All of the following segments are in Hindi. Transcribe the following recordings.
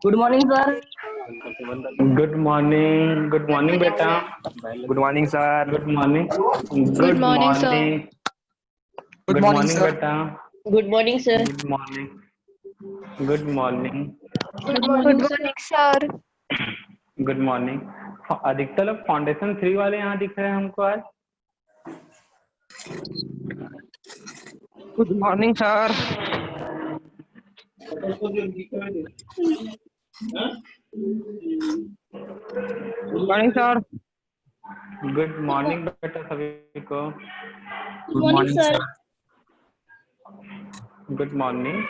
Good morning sir. Good morning बेटा। Good morning sir. Good morning. Good morning, sir. Good morning बेटा। Good morning sir. Good morning. Good morning. Good morning, sir. Good morning. अधिकतर लोग फाउंडेशन 3 वाले यहाँ दिख रहे हैं हमको आज। Good morning sir. Good morning sir. Good morning बेटा सभी को। Good morning sir. Good morning.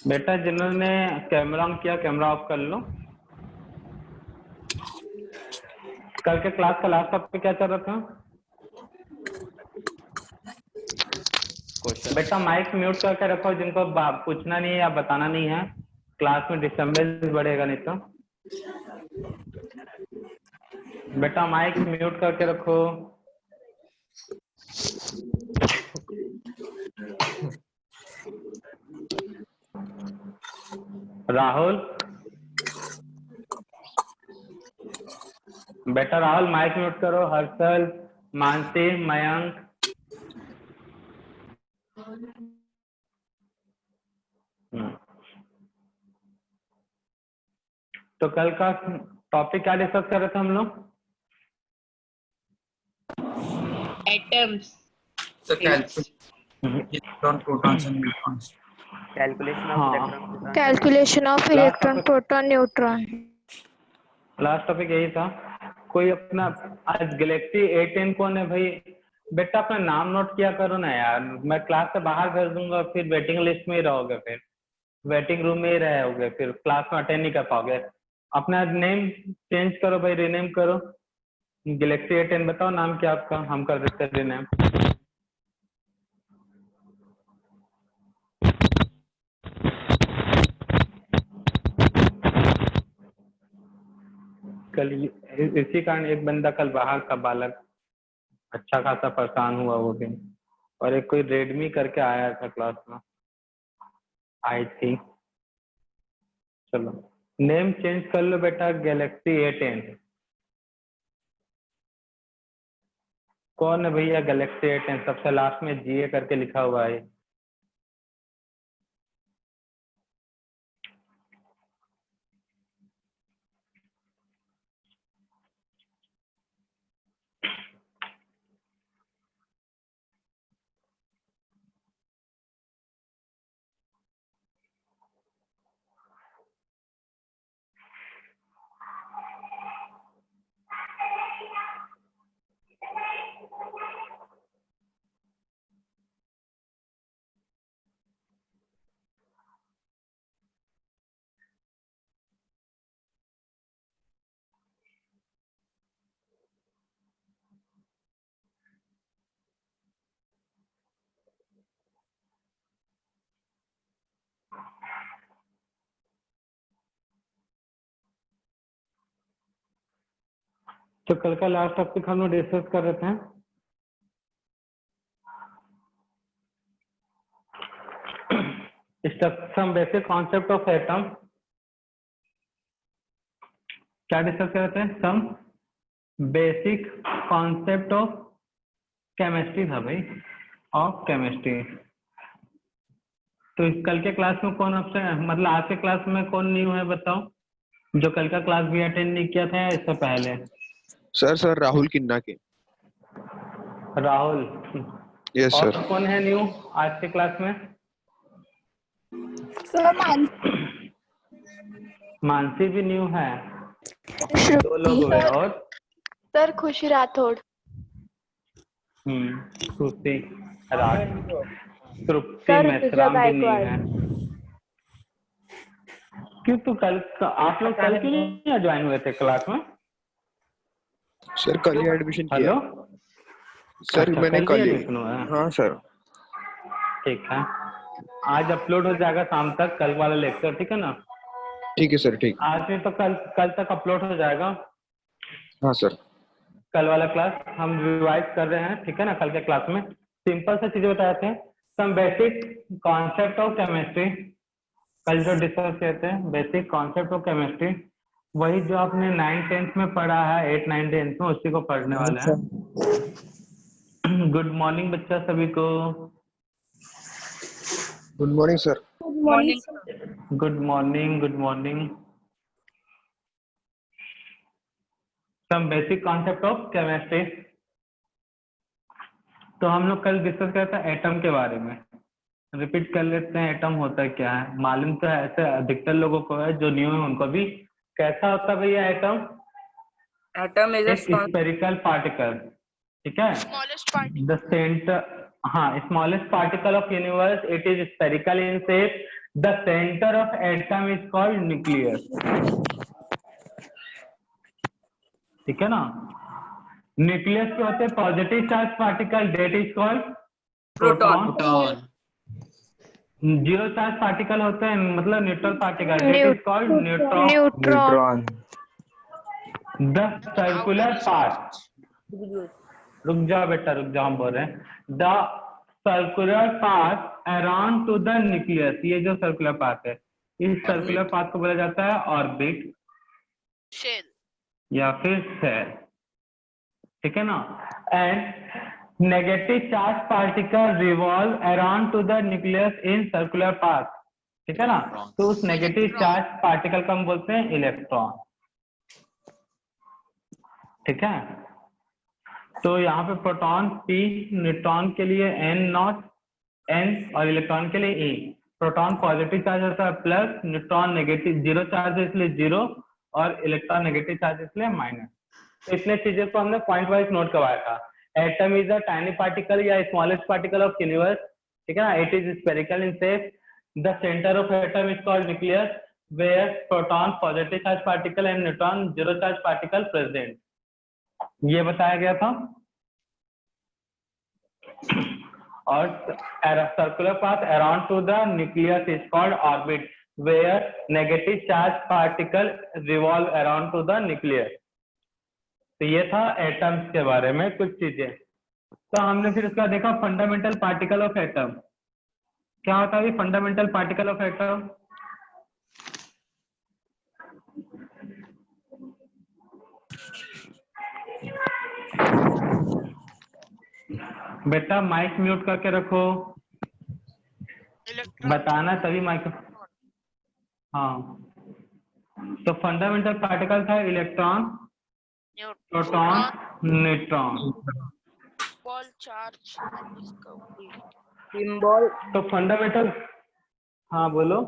बेटा जिन्होंने कैमरा ऑन किया कैमरा ऑफ कर लो। कल के क्लास का लास्ट टॉपिक क्या चल रहा था? बेटा माइक म्यूट करके रखो जिनको पूछना नहीं है या बताना नहीं है, क्लास में डिस्टर्बेंस बढ़ेगा नहीं तो। बेटा माइक म्यूट करके रखो। राहुल, बेटा राहुल माइक म्यूट करो। हर्षल, मानसी, मयंक। तो कल का टॉपिक क्या डिस्कस कर रहे थे हम लोग? Atoms. Protons and neutrons. Calculation of electron, proton, neutron. Last topic यही था। कोई अपना आज गैलेक्सी A10 कौन है भाई? बेटा अपना नाम नोट किया करो ना यार, मैं क्लास से बाहर कर दूंगा फिर वेटिंग लिस्ट में ही रहोगे, फिर वेटिंग रूम में ही रहोगे, फिर क्लास में अटेंड नहीं कर पाओगे। अपना नेम चेंज करो भाई, रीनेम करो। गैलेक्सी A10 बताओ नाम क्या आपका, हम कर देते हैं रीनेम। कल इसी कारण एक बंदा कल बाहर का बालक अच्छा खासा परेशान हुआ वो भी, और एक कोई रेडमी करके आया था क्लास में आई थी। चलो नेम चेंज कर लो बेटा, गैलेक्सी A10। कौन है भैया गैलेक्सी A10? सबसे लास्ट में GA करके लिखा हुआ है। तो कल का लास्ट टॉपिक हम लोग डिस्कस कर रहे थे some basic concept of atom। क्या डिस्कस कर रहे थे? Some basic concept of chemistry था भाई, ऑफ केमिस्ट्री। तो इस कल के क्लास में कौन ऑप्शन, मतलब आज के क्लास में कौन न्यू है बताओ, जो कल का क्लास भी अटेंड नहीं किया था या इससे पहले? सर राहुल किन्ना के। राहुल। यस और सर। कौन है न्यू आज के क्लास में? मानसी भी न्यू है, दो लोग हुए। और सर खुशी राठौड़। श्रुति राठ, तृप्ति सर, मेश्राम भी न्यू गायकवाड़। है। क्यों तो आप लोग कल क्यों नहीं ज्वाइन हुए थे क्लास में? सर कल ही एडमिशन किया। हेलो सर अच्छा, मैंने कल कल ही ही। एडमिशन हुआ है? हाँ सर। ठीक है, आज अपलोड हो जाएगा शाम तक कल वाला लेक्चर, ठीक है ना? ठीक है सर, ठीक। आज नहीं तो कल तक अपलोड हो जाएगा हाँ सर। कल वाला क्लास। हम रिवाइज कर रहे हैं, ठीक है ना? कल के क्लास में सिंपल सा चीजें बताए थे, some basic concept of chemistry. कल जो डिस्कस किए थे बेसिक कॉन्सेप्ट ऑफ केमिस्ट्री, वही जो आपने 9th 10th में पढ़ा है, 8 9 10th में, उसी को पढ़ने वाले हैं। गुड मॉर्निंग बच्चा सभी को। Good morning sir. Good morning, good morning. Some basic concept of chemistry. तो हम लोग कल डिस्कस किया था एटम के बारे में। रिपीट कर लेते हैं, एटम होता क्या है? मालूम तो है ऐसे अधिकतर लोगों को है, जो न्यू है उनको भी। कैसा होता है भैया एटम? Atom is a एक स्पेरिकल पार्टिकल, ठीक है? द सेंटर, हाँ, smallest particle of universe, it is spherical in shape. The centre of atom is called nucleus, ठीक है ना? न्यूक्लियस के होते हैं positive charge particle, that is called proton. Zero charge particle होते हैं, मतलब neutral particle, that is called neutron. Neutron. The circular path, रुक जाओ बेटा, रुक जाओ, हम बोल रहे हैं the circular path around to the nucleus. ये जो सर्कुलर पाथ है, इस सर्कुलर पाथ को बोला जाता है ऑर्बिट या फिर सेल, ठीक है ना? And negative charge particle revolve around to the nucleus in circular path, ठीक है ना? तो उस नेगेटिव चार्ज पार्टिकल को हम बोलते हैं इलेक्ट्रॉन, ठीक है? तो यहाँ पे प्रोटॉन P, न्यूट्रॉन के लिए N0 N और इलेक्ट्रॉन के लिए E। प्रोटॉन पॉजिटिव चार्ज होता है plus, neutron negative, zero charge है इसलिए जीरो, और इलेक्ट्रॉन नेगेटिव चार्ज इसलिए माइनस। तो इतने चीजें को हमने पॉइंट वाइज नोट करवाया था। Atom is a tiny particle या स्मॉलेस्ट पार्टिकल ऑफ यूनिवर्स, ठीक है ना? It is spherical in shape. The centre of atom is called nucleus, where proton positive charge particle and neutron zero charge particle present. ये बताया गया था। और circular path around to the nucleus is called orbit, where negative charge particle revolve around to the nucleus. तो ये था एटम्स के बारे में कुछ चीजें। तो हमने फिर उसका देखा फंडामेंटल पार्टिकल ऑफ एटम। क्या होता है फंडामेंटल पार्टिकल ऑफ एटम? बेटा माइक म्यूट करके रखो, बताना तभी माइक। हाँ, तो फंडामेंटल पार्टिकल था इलेक्ट्रॉन, प्रोटॉन, न्यूट्रॉन। symbol. तो फंडामेंटल, हाँ बोलो।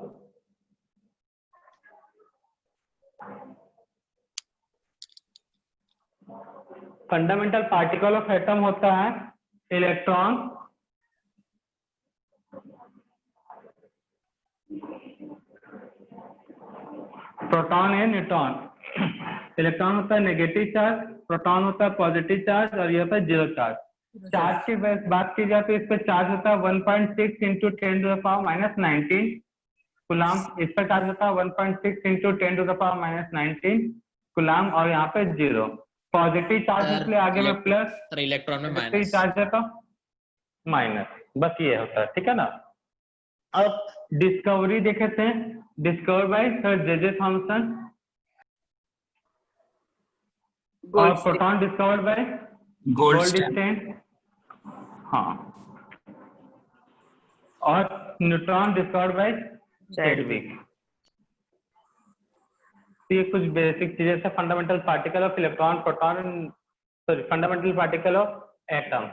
फंडामेंटल पार्टिकल ऑफ एटम होता है इलेक्ट्रॉन, प्रोटॉन है, न्यूट्रॉन। इलेक्ट्रॉन होता है नेगेटिव चार्ज, प्रोटॉन होता है पॉजिटिव चार्ज, और ये होता है जीरो चार्ज। चार्ज की बात की जाए तो इस पर चार्ज होता है 1.6 इंटू 10⁻⁻19 कुलाम। इस पर चार्ज होता है 1.6 इंटू 10⁻⁻19 कुलाम, और यहाँ पे जीरो। पॉजिटिव चार्ज इसलिए आगे में प्लस, सर इलेक्ट्रॉन में नेगेटिव माइनस। चार्ज है तो माइनस। बस ये होता है, ठीक है ना? अब डिस्कवरी देखे थे, discover by sir J J. Thomson. और proton discovered by Goldstein. Goldstein, हाँ, और न्यूट्रॉन डिस्कवर्ड बाय चैडविक। ये कुछ बेसिक चीजें थे, fundamental particle of electron, proton, sorry fundamental particle of atom.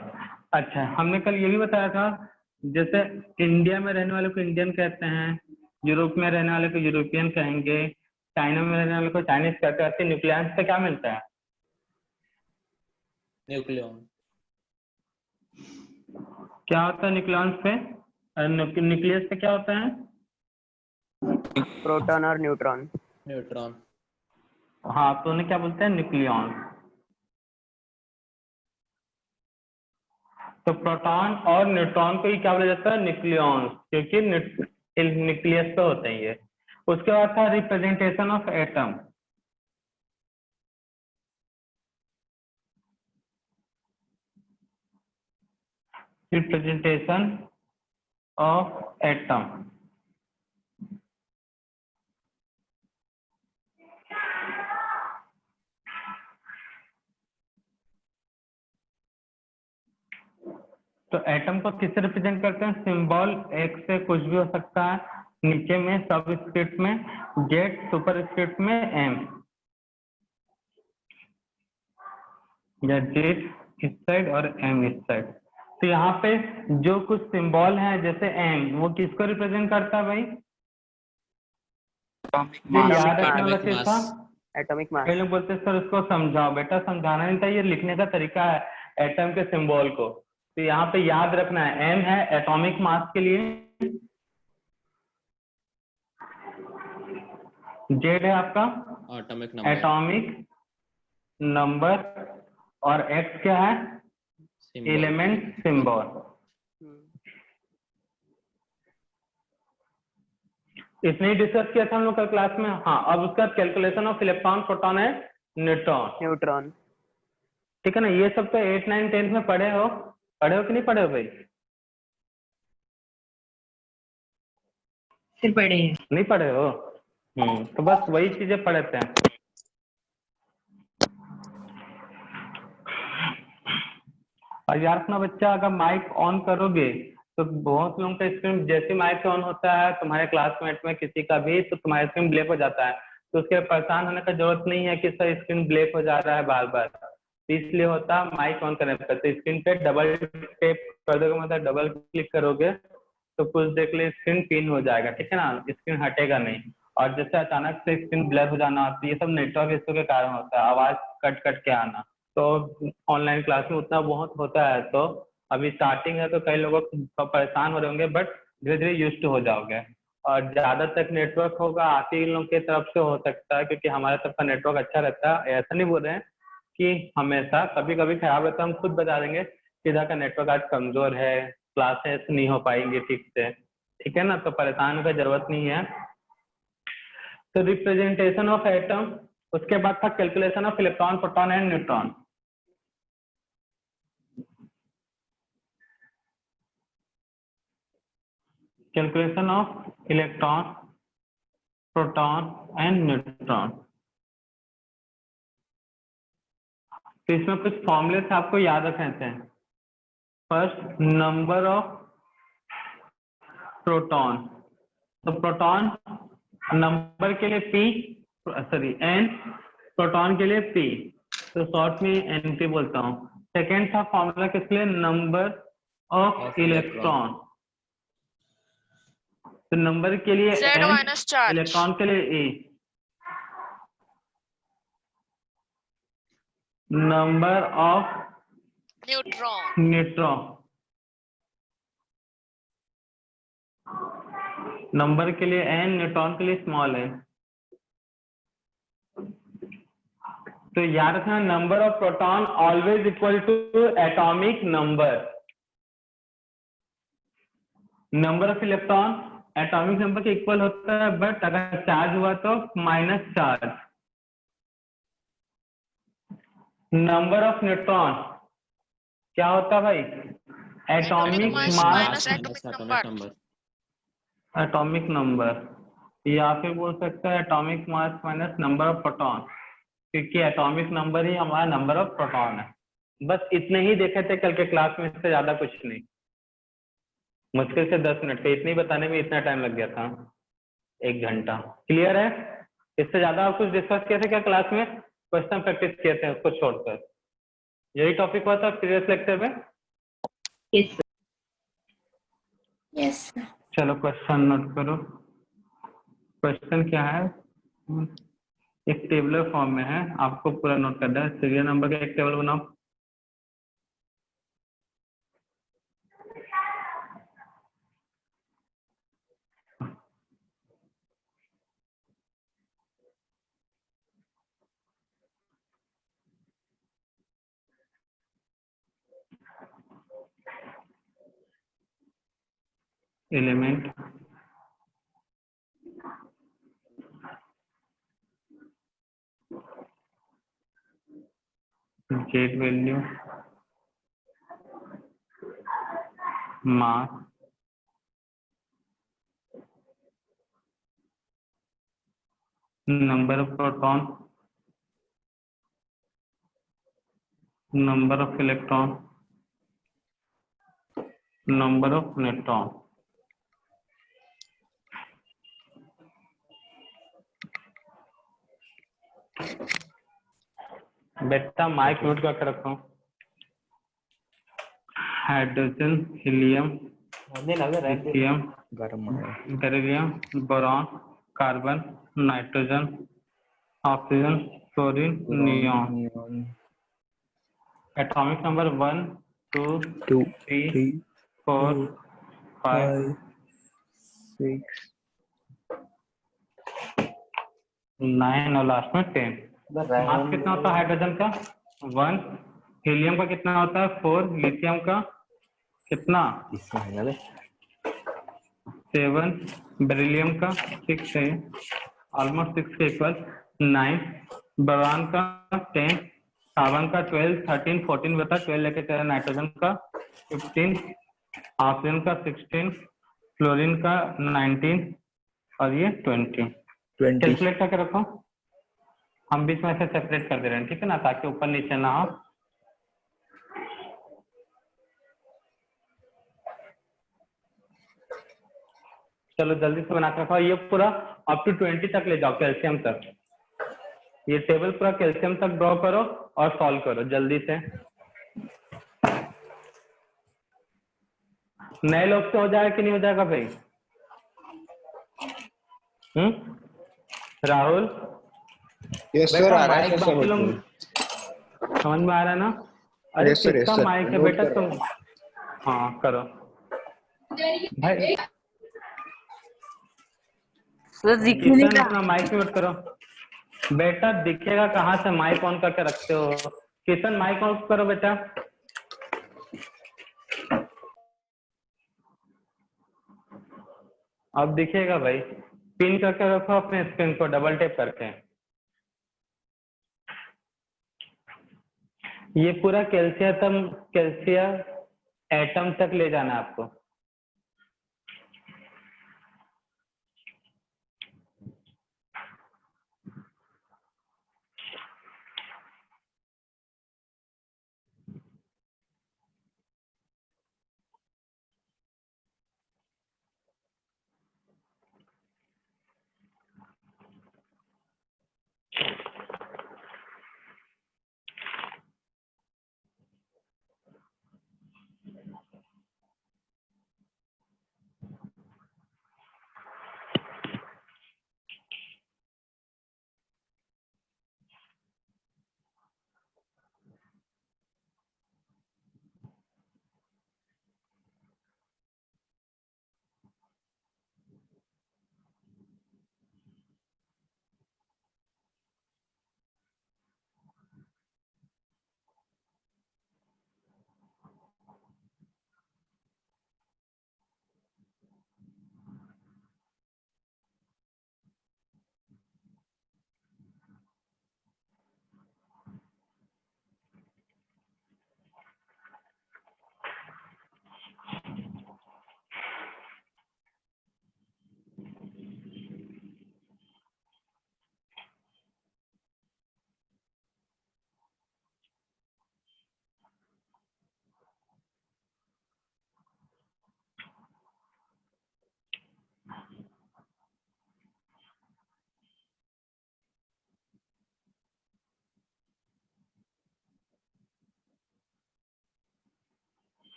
अच्छा, हमने कल ये भी बताया था, जैसे इंडिया में रहने वाले को इंडियन कहते हैं, यूरोप में रहने वाले को यूरोपियन कहेंगे, चाइना में रहने वाले को चाइनीज कहते हैं। न्यूक्लियस से क्या मिलता है? Nucleon. क्या होता है न्यूक्लियस पे? न्यूक्लियस पे क्या होता है? प्रोटॉन और न्यूट्रॉन। Neutron. हाँ, तो उन्हें क्या बोलते हैं? न्यूक्लियॉन। तो प्रोटॉन और न्यूट्रॉन को ही क्या बोला जाता है? न्यूक्लियॉन, क्योंकि न्यूक्लियस पे होते हैं ये। उसके बाद था representation of atom. Representation of atom, तो एटम को किससे रिप्रेजेंट करते हैं? सिंबल एक से कुछ भी हो सकता है, नीचे में सबस्क्रिप्ट में जेड, सुपरस्क्रिप्ट में एम, या जेड इस साइड और एम इस साइड। तो यहाँ पे जो कुछ सिंबल है जैसे एम, वो किसको रिप्रेजेंट करता है भाई? जो याद रखने वाला चीज था, एटॉमिक मास। कई लोग बोलते हैं सर उसको समझाओ। बेटा समझाना नहीं था, ये लिखने का तरीका है एटम के सिंबल को। तो यहाँ पे याद रखना है, एम है एटॉमिक मास के लिए, जेड है आपका Atomic number. एटॉमिक नंबर, और एक्स क्या है? Symbol. Element symbol. इसने ही डिस्कस किया था हम लोग का क्लास में। हाँ, अब उसका कैलकुलेशन ऑफ इलेक्ट्रॉन, प्रोटॉन है न्यूट्रॉन। न्यूट्रॉन। ठीक है ना? ये सब तो 8, 9, 10 में पढ़े हो कि नहीं पढ़े हो भाई? फिर पढ़े हैं। नहीं पढ़े हो? तो बस वही चीजें पढ़े थे। और यार अपना बच्चा, अगर माइक ऑन करोगे तो बहुत लोगों का स्क्रीन जैसे माइक ऑन होता है, तुम्हारे क्लासमेट में किसी का भी, तो तुम्हारा स्क्रीन ब्लैक हो जाता है। तो उसके परेशान होने का जरूरत नहीं है कि सर स्क्रीन ब्लैक हो जा रहा है बार बार। इसलिए होता है माइक ऑन करने पर, तो स्क्रीन पे डबल टैप कर दोगे, मतलब डबल क्लिक करोगे तो कुछ देर के लिए स्क्रीन पिन हो जाएगा। ठीक है ना? स्क्रीन हटेगा नहीं। और जैसे अचानक से स्क्रीन ब्लर हो जाना, तो ये सब नेटवर्क इश्यू के कारण होता है, आवाज कट कट के आना। तो ऑनलाइन क्लास में उतना बहुत होता है। तो अभी स्टार्टिंग है तो कई लोगों को परेशान हो रहे होंगे, बट धीरे धीरे यूज्ड हो जाओगे। और ज्यादा तक नेटवर्क होगा आप ही लोगों की तरफ से हो सकता है, क्योंकि हमारे तरफ का नेटवर्क अच्छा रहता है। ऐसा नहीं बोल रहे हैं कि हमेशा, कभी कभी खराब रहता है, हम खुद बता देंगे कि इधर का नेटवर्क आज कमजोर है, क्लासेस नहीं हो पाएंगे ठीक से। ठीक है ना? तो परेशान होने की जरूरत नहीं है। तो रिप्रेजेंटेशन ऑफ एटम, उसके बाद था calculation of electron, proton and neutron. Calculation of electron, proton and neutron. तो इसमें कुछ फॉर्मूले आपको याद रखने थे। First, number of proton. तो प्रोटॉन नंबर के लिए एन, प्रोटॉन के लिए पी, तो शॉर्ट में एनपी बोलता हूँ। सेकेंड था फॉर्मूला किसके लिए? Number of electron. तो नंबर के लिए Z N, minus charge. Electron के लिए A. Number of Neutron. Neutron, number के लिए एन, न्यूट्रॉन के लिए स्मॉल है। तो याद रखना, number of proton always equal to atomic number. Number of electron atomic number के इक्वल होता है, बट अगर चार्ज हुआ तो minus charge. Number of neutron क्या होता है भाई? Atomic mass mass, minus atomic number. Atomic number, या फिर बोल सकता है atomic mass minus number of proton. क्योंकि एटॉमिक नंबर ही हमारा नंबर ऑफ प्रोटॉन है। बस इतने ही देखे थे कल के क्लास में, इससे ज्यादा कुछ नहीं। मुश्किल से 10 मिनट के, इतने ही बताने में इतना टाइम लग गया था, 1 घंटा। क्लियर है? इससे ज्यादा आप कुछ डिस्कस किए थे क्या क्लास में? क्वेश्चन प्रैक्टिस किए थे उसको छोड़कर, यही टॉपिक हुआ था प्रीवियस लेक्चर में। Yes, sir. Yes, sir. चलो क्वेश्चन नोट करो। क्वेश्चन क्या है? एक टेबलर फॉर्म में है, आपको पूरा नोट करना है। सीरियल नंबर का एक टेबल बनाओ। Element, get value, mass, number of proton, number of electron, number of neutron। बेटा माइक म्यूट करके रखो। Hydrogen, helium, lithium, beryllium, boron, carbon, nitrogen, oxygen, fluorine, neon. Atomic number 1 2 3 4 5 6 9 और लास्ट में 10। मास कितना होता है हाइड्रोजन का? 1। हीलियम का कितना होता है? 4। लिथियम का कितना? 7। बेरिलियम का 6 है, ऑलमोस्ट 6 के इक्वल। 9। बोरॉन का 10, कार्बन का 12, 13, 14 बता 12 लेके चला। नाइट्रोजन का 15, ऑक्सीजन का 16, फ्लोरीन का 19 और ये 20। कैलकुलेट करके रखो। हम बीच में से सेपरेट कर दे रहे हैं, ठीक है ना, ताकि ऊपर नीचे ना हो। चलो जल्दी से बना के रखो। ये पूरा अप टू 20 तक ले जाओ, कैल्शियम तक। ये टेबल पूरा कैल्शियम तक ड्रॉ करो और सॉल्व करो जल्दी से। नए लोग से हो जाएगा कि नहीं हो जाएगा भाई? राहुल, यस सर, बेटा आ रहा है माइक सर बाकी समझ लोग में। समझ में आ रहा है ना? अरे Yes, sir, yes, किसका sir. माइक है नोट बेटा कर तुम? रहा हाँ करो भाई। सर दिख नहीं किशन रहा। अपना माइक म्यूट करो। बेटा दिखेगा कहाँ से? माइक ऑन करके रखते हो। किशन माइक ऑन करो बेटा। अब दिखेगा भाई। पिन करके रखो अपने स्क्रीन को डबल टैप करके। ये पूरा कैल्शियम एटम तक ले जाना है आपको।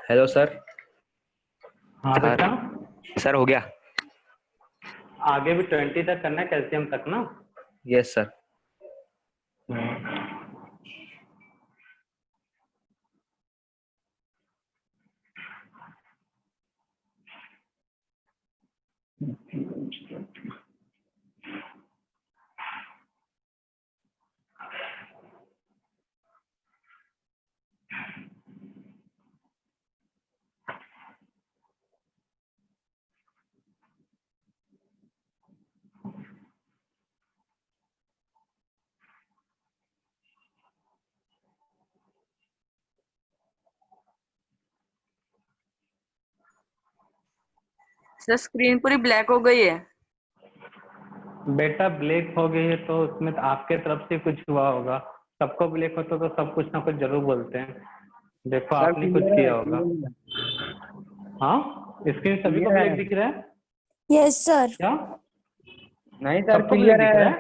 Hello sir. हाँ सर। बेटा, सर हो गया। आगे भी 20 तक करना है, कैल्शियम तक ना। Yes sir. सर स्क्रीन पूरी ब्लैक हो गई है। बेटा ब्लैक हो गई है तो उसमें तो आपके तरफ से कुछ हुआ होगा। सबको ब्लैक होता तो सब कुछ ना कुछ जरूर बोलते हैं। देखो आपने कुछ किया होगा। हाँ, स्क्रीन सभी को ब्लैक दिख रहा है यस सर। क्या? नहीं सर, सबको ब्लैक क्लियर दिख रहा है। है?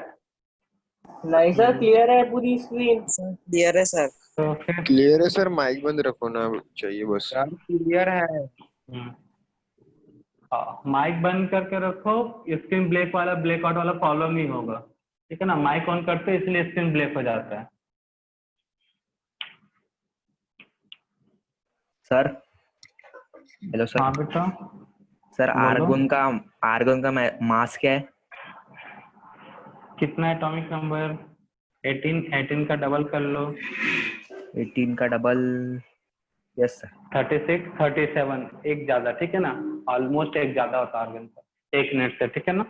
नहीं सर, क्लियर है पूरी स्क्रीन। क्लियर है सर। तो फिर क्लियर है सर, माइक बंद रखो ना चाहिए बस। सर क्लियर है। माइक बंद करके रखो। स्क्रीन ब्लैक वाला, ब्लैकआउट वाला प्रॉब्लम नहीं होगा, ठीक है ना। माइक ऑन करते हो इसलिए स्क्रीन ब्लैक हो जाता है। Sir hello sir. हाँ बेटा सर बोलो। आर्गन का मास क्या है? कितना एटॉमिक नंबर? 18। 18 का डबल कर लो। 18 का डबल। Yes sir. 36, 37, एक ज्यादा, ठीक है ना। ऑलमोस्ट एक ज्यादा होता है आर्गन का 1 यूनिट से, ठीक है ना।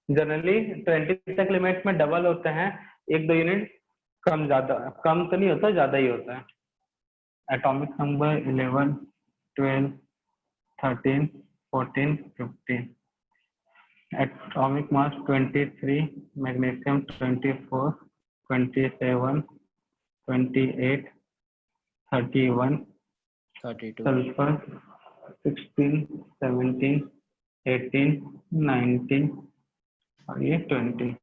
जनरली 20 तक लिमिट में डबल होते हैं, 1-2 यूनिट कम ज्यादा, कम तो नहीं होता, ज्यादा ही होता है। Atomic number 11, 12, 13, 14, 15। Atomic mass 23, magnesium 24, 27, 28, 31, 32, sulphur 16, 17, 18, 19 और ये 20।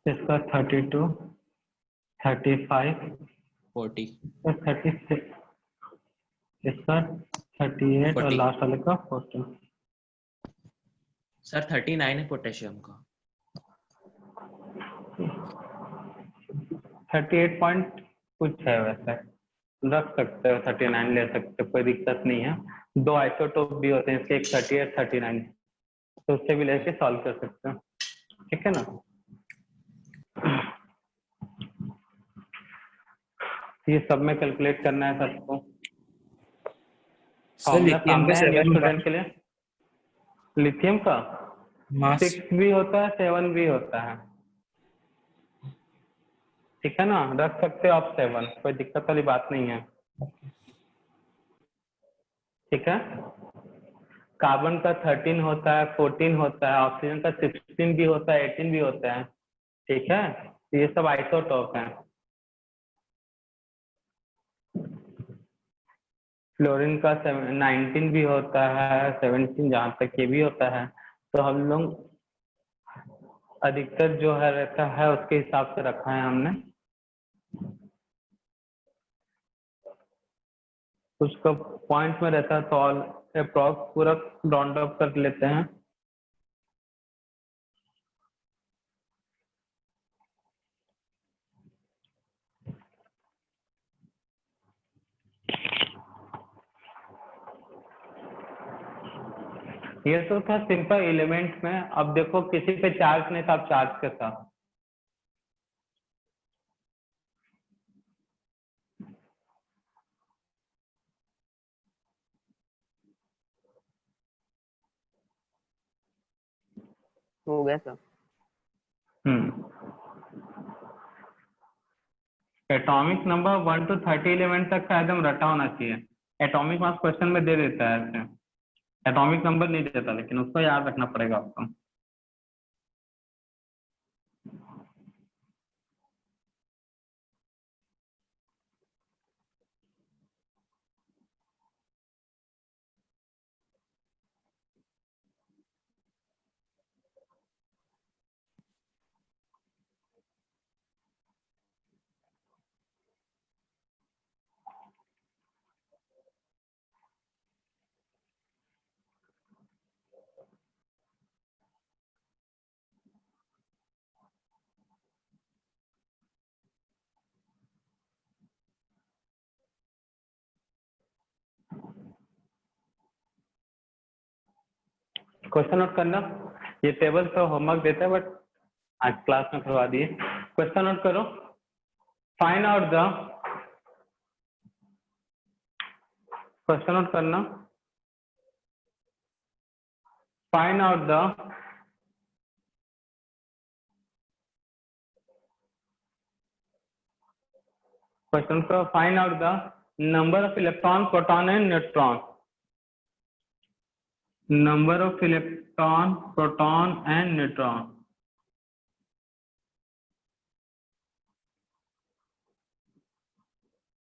इसका 32, 35, 40, 36, इसका 38 और 40। लास्ट वाले का 14। सर 39 है पोटेशियम का। 38 पॉइंट कुछ है वैसे, रख सकते हो। 39 ले सकते हो, कोई दिक्कत नहीं है। 2 आइसोटोप भी होते हैं इसके, एक 38, 39, तो उससे भी लेके सॉल्व कर सकते हो, ठीक है ना। ये सब में कैलकुलेट करना है सबको। सर फॉर्मूला लिथियम का सामने है न्यू 7 स्टूडेंट के लिए। लिथियम का मास। 6 भी होता है, 7 भी होता है, ठीक है ना। रख सकते हो आप 7, कोई दिक्कत वाली बात नहीं है, ठीक है। कार्बन का 13 होता है, 14 होता है, ऑक्सीजन का 16 भी होता है, 18 भी होता है, ठीक है। ये सब आइसोटोप हैं। फ्लोरीन का 19 भी होता है, 17 जहाँ तक ये भी होता है। तो हम लोग अधिकतर जो है रहता है उसके हिसाब से रखा है हमने। उसका पॉइंट में रहता है तो ऑल अप्रॉक्स पूरा राउंड अप कर लेते हैं। ये तो था सिंपल एलिमेंट में। अब देखो किसी पे चार्ज नहीं था, अब चार्ज के साथ हो गया sir. Atomic number 1 to 30 element तक का एकदम रटा होना चाहिए। एटॉमिक मास क्वेश्चन में दे देता है ऐसे, एटॉमिक नंबर नहीं देता, लेकिन उसको याद रखना पड़ेगा आपको। क्वेश्चन नोट करना, ये टेबल तो होमवर्क देता है बट आज क्लास में करवा दिए। क्वेश्चन नोट करो, find out the, question note करना, फाइंड आउट द क्वेश्चन को find out the number of electron, proton and neutron, number of electron, proton and neutron.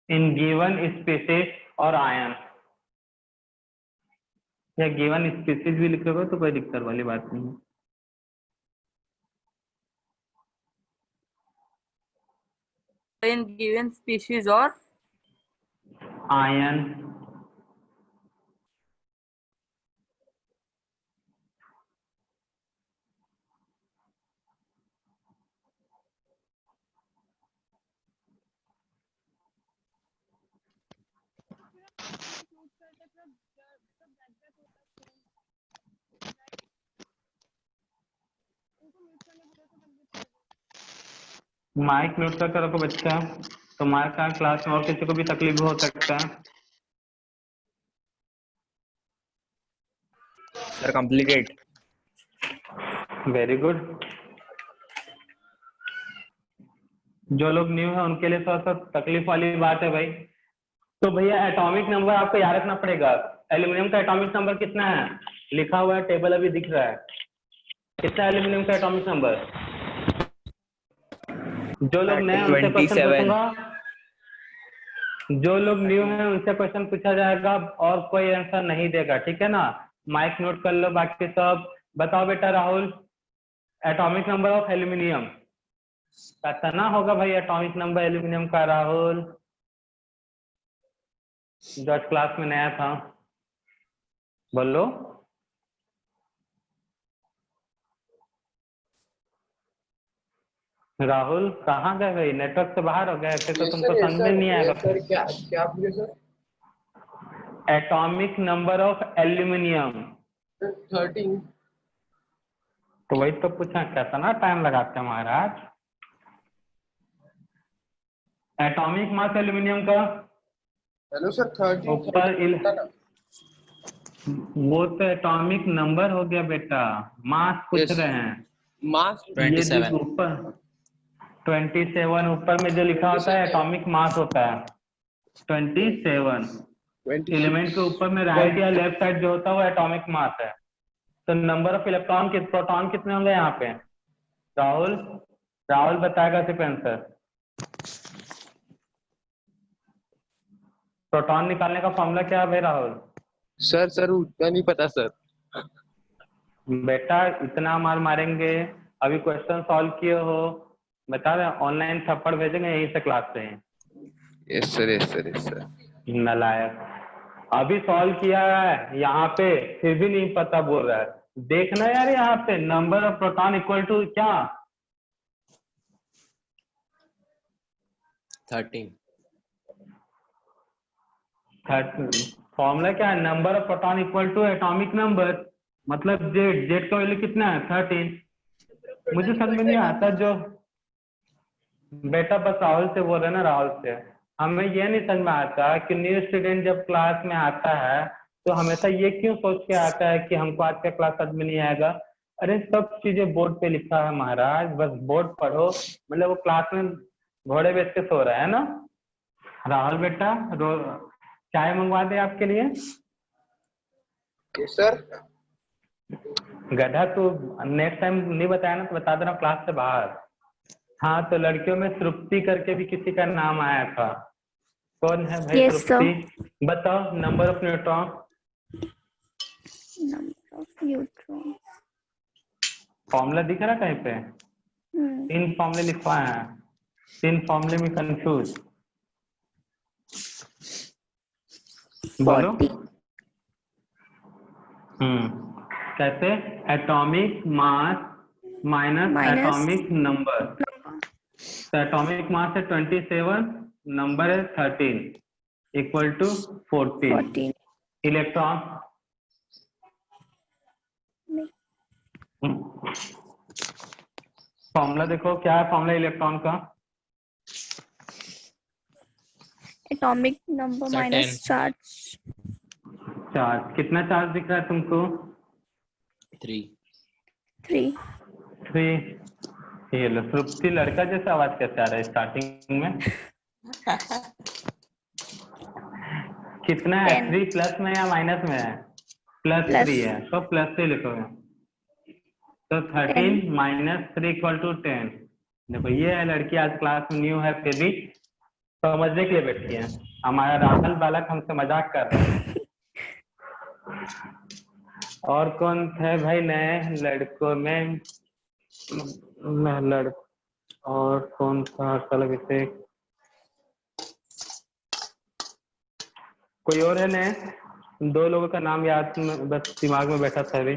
In given species और आयन, या गिवन स्पीसीज भी लिखे हुए तो कोई दिक्कत वाली बात नहीं है। in given species or ion, mike mute करके रखो बच्चा, तुम्हारे कारण क्लास में और किसी को भी तकलीफ हो सकता है। Sir completed. Very good. जो लोग न्यू है उनके लिए थोड़ा सा तकलीफ वाली बात है भाई। तो भैया एटॉमिक नंबर आपको याद रखना पड़ेगा। एल्यूमिनियम का एटॉमिक नंबर कितना है, लिखा हुआ है, टेबल अभी दिख रहा है। कितना है एल्यूमिनियम का एटॉमिक नंबर? जो लोग नए हैं उनसे क्वेश्चन पूछूंगा, जो लोग न्यू हैं उनसे क्वेश्चन पूछा जाएगा और कोई आंसर नहीं देगा, ठीक है ना। माइक नोट कर लो बाकी सब। बताओ बेटा Rahul, atomic number of aluminium कितना होगा भाई? एटॉमिक नंबर एल्यूमिनियम का राहुल, जो आज क्लास में नया था, बोलो। राहुल कहाँ गए भाई? नेटवर्क से बाहर हो गए थे तो तुमको समझ में नहीं आएगा। सर क्या बोले sir? Atomic number of aluminium 13। तो वही तो पूछा, कैसा ना टाइम लगाते हैं महाराज। एटॉमिक मास एल्यूमिनियम का हेलो सर 13 ऊपर वो तो एटॉमिक नंबर हो गया बेटा, मास पूछ रहे हैं। मास ये 27। जो ऊपर 27 ऊपर में जो लिखा होता है एटॉमिक मास होता है 27। एलिमेंट के ऊपर में राइट या लेफ्ट साइड जो होता है वो एटॉमिक मास है। तो नंबर ऑफ इलेक्ट्रॉन, प्रोटॉन कितने होंगे यहाँ पे? राहुल बताएगा सिर्फ आंसर। प्रोटॉन निकालने का फॉर्मूला क्या है भाई राहुल? सर उतना नहीं पता सर। बेटा इतना मार मारेंगे, अभी क्वेश्चन सॉल्व किए हो, बता रहे ऑनलाइन थप्पड़ भेजेंगे यहीं से क्लास से। Yes sir. नलायक, अभी सॉल्व किया है यहाँ पे फिर भी नहीं पता बोल रहा है। देखना यार यहाँ पे number of proton equal to क्या? 13। फॉर्मूला क्या है? Number of proton equal to atomic number, मतलब जेड का वैल्यू कितना है? 13। मुझे समझ में नहीं आता जो बेटा, बस राहुल से बोल रहे ना, राहुल से। हमें ये नहीं समझ में आता कि न्यू स्टूडेंट जब क्लास में आता है तो हमेशा ये क्यों सोच के आता है कि हमको आज का क्लास समझ में नहीं आएगा। अरे सब चीजें बोर्ड पे लिखा है महाराज, बस बोर्ड पढ़ो। मतलब वो क्लास में घोड़े बेच के सो रहा है ना। राहुल बेटा चाय मंगवा दे आपके लिए? सर गधा, तू नेक्स्ट टाइम नहीं बताया ना तो बता देना क्लास से बाहर। हाँ, तो लड़कियों में तृप्ति करके भी किसी का नाम आया था। कौन है भाई? Yes, तृप्ति, बताओ number of neutron. Number of neutrons. Formula दिख रहा है कहीं पे? 3 फॉर्मूले लिखवाए हैं, 3 फॉर्मूले में कंफ्यूज। बोलो। 40. कैसे? Atomic mass minus atomic number. तो एटॉमिक मास है 27, नंबर है 13, इक्वल टू 14। इलेक्ट्रॉन फॉर्मूला देखो, क्या है फॉर्मूला इलेक्ट्रॉन का? Atomic number Sir, minus 10. Charge. Charge, कितना चार्ज दिख रहा है तुमको? 3. 3। 3। ये लो, श्रुति लड़का जैसा आवाज कैसे आ रहा है स्टार्टिंग में? कितना है? 10। 3 प्लस में या माइनस में है? Plus Plus. 3 है, तो प्लस 3 लिखोगे। तो 13 माइनस 3 इक्वल टू 10। देखो ये है लड़की, आज क्लास में न्यू है, फिर भी समझने के लिए बैठी है। हमारा राहुल बालक हमसे मजाक कर रहा है। और कौन थे भाई नए लड़कों में? और कौन था अलग से? कोई और है नए? 2 लोगों का नाम याद बस दिमाग में बैठा था अभी।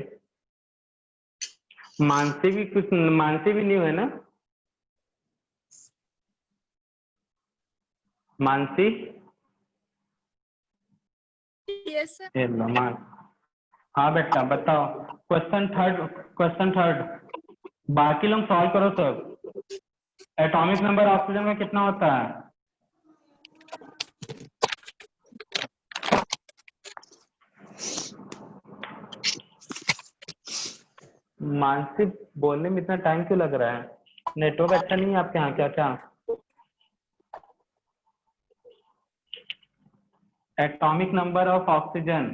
मानसी भी न्यू है ना? मानसी? Yes sir. हेलो मान, हाँ बेटा बताओ। क्वेश्चन थर्ड बाकी लोग सॉल्व करो सब। एटॉमिक नंबर ऑक्सीजन में कितना होता है? मानसी बोलने में इतना टाइम क्यों लग रहा है? नेटवर्क अच्छा नहीं है आपके यहाँ क्या? क्या atomic number of oxygen?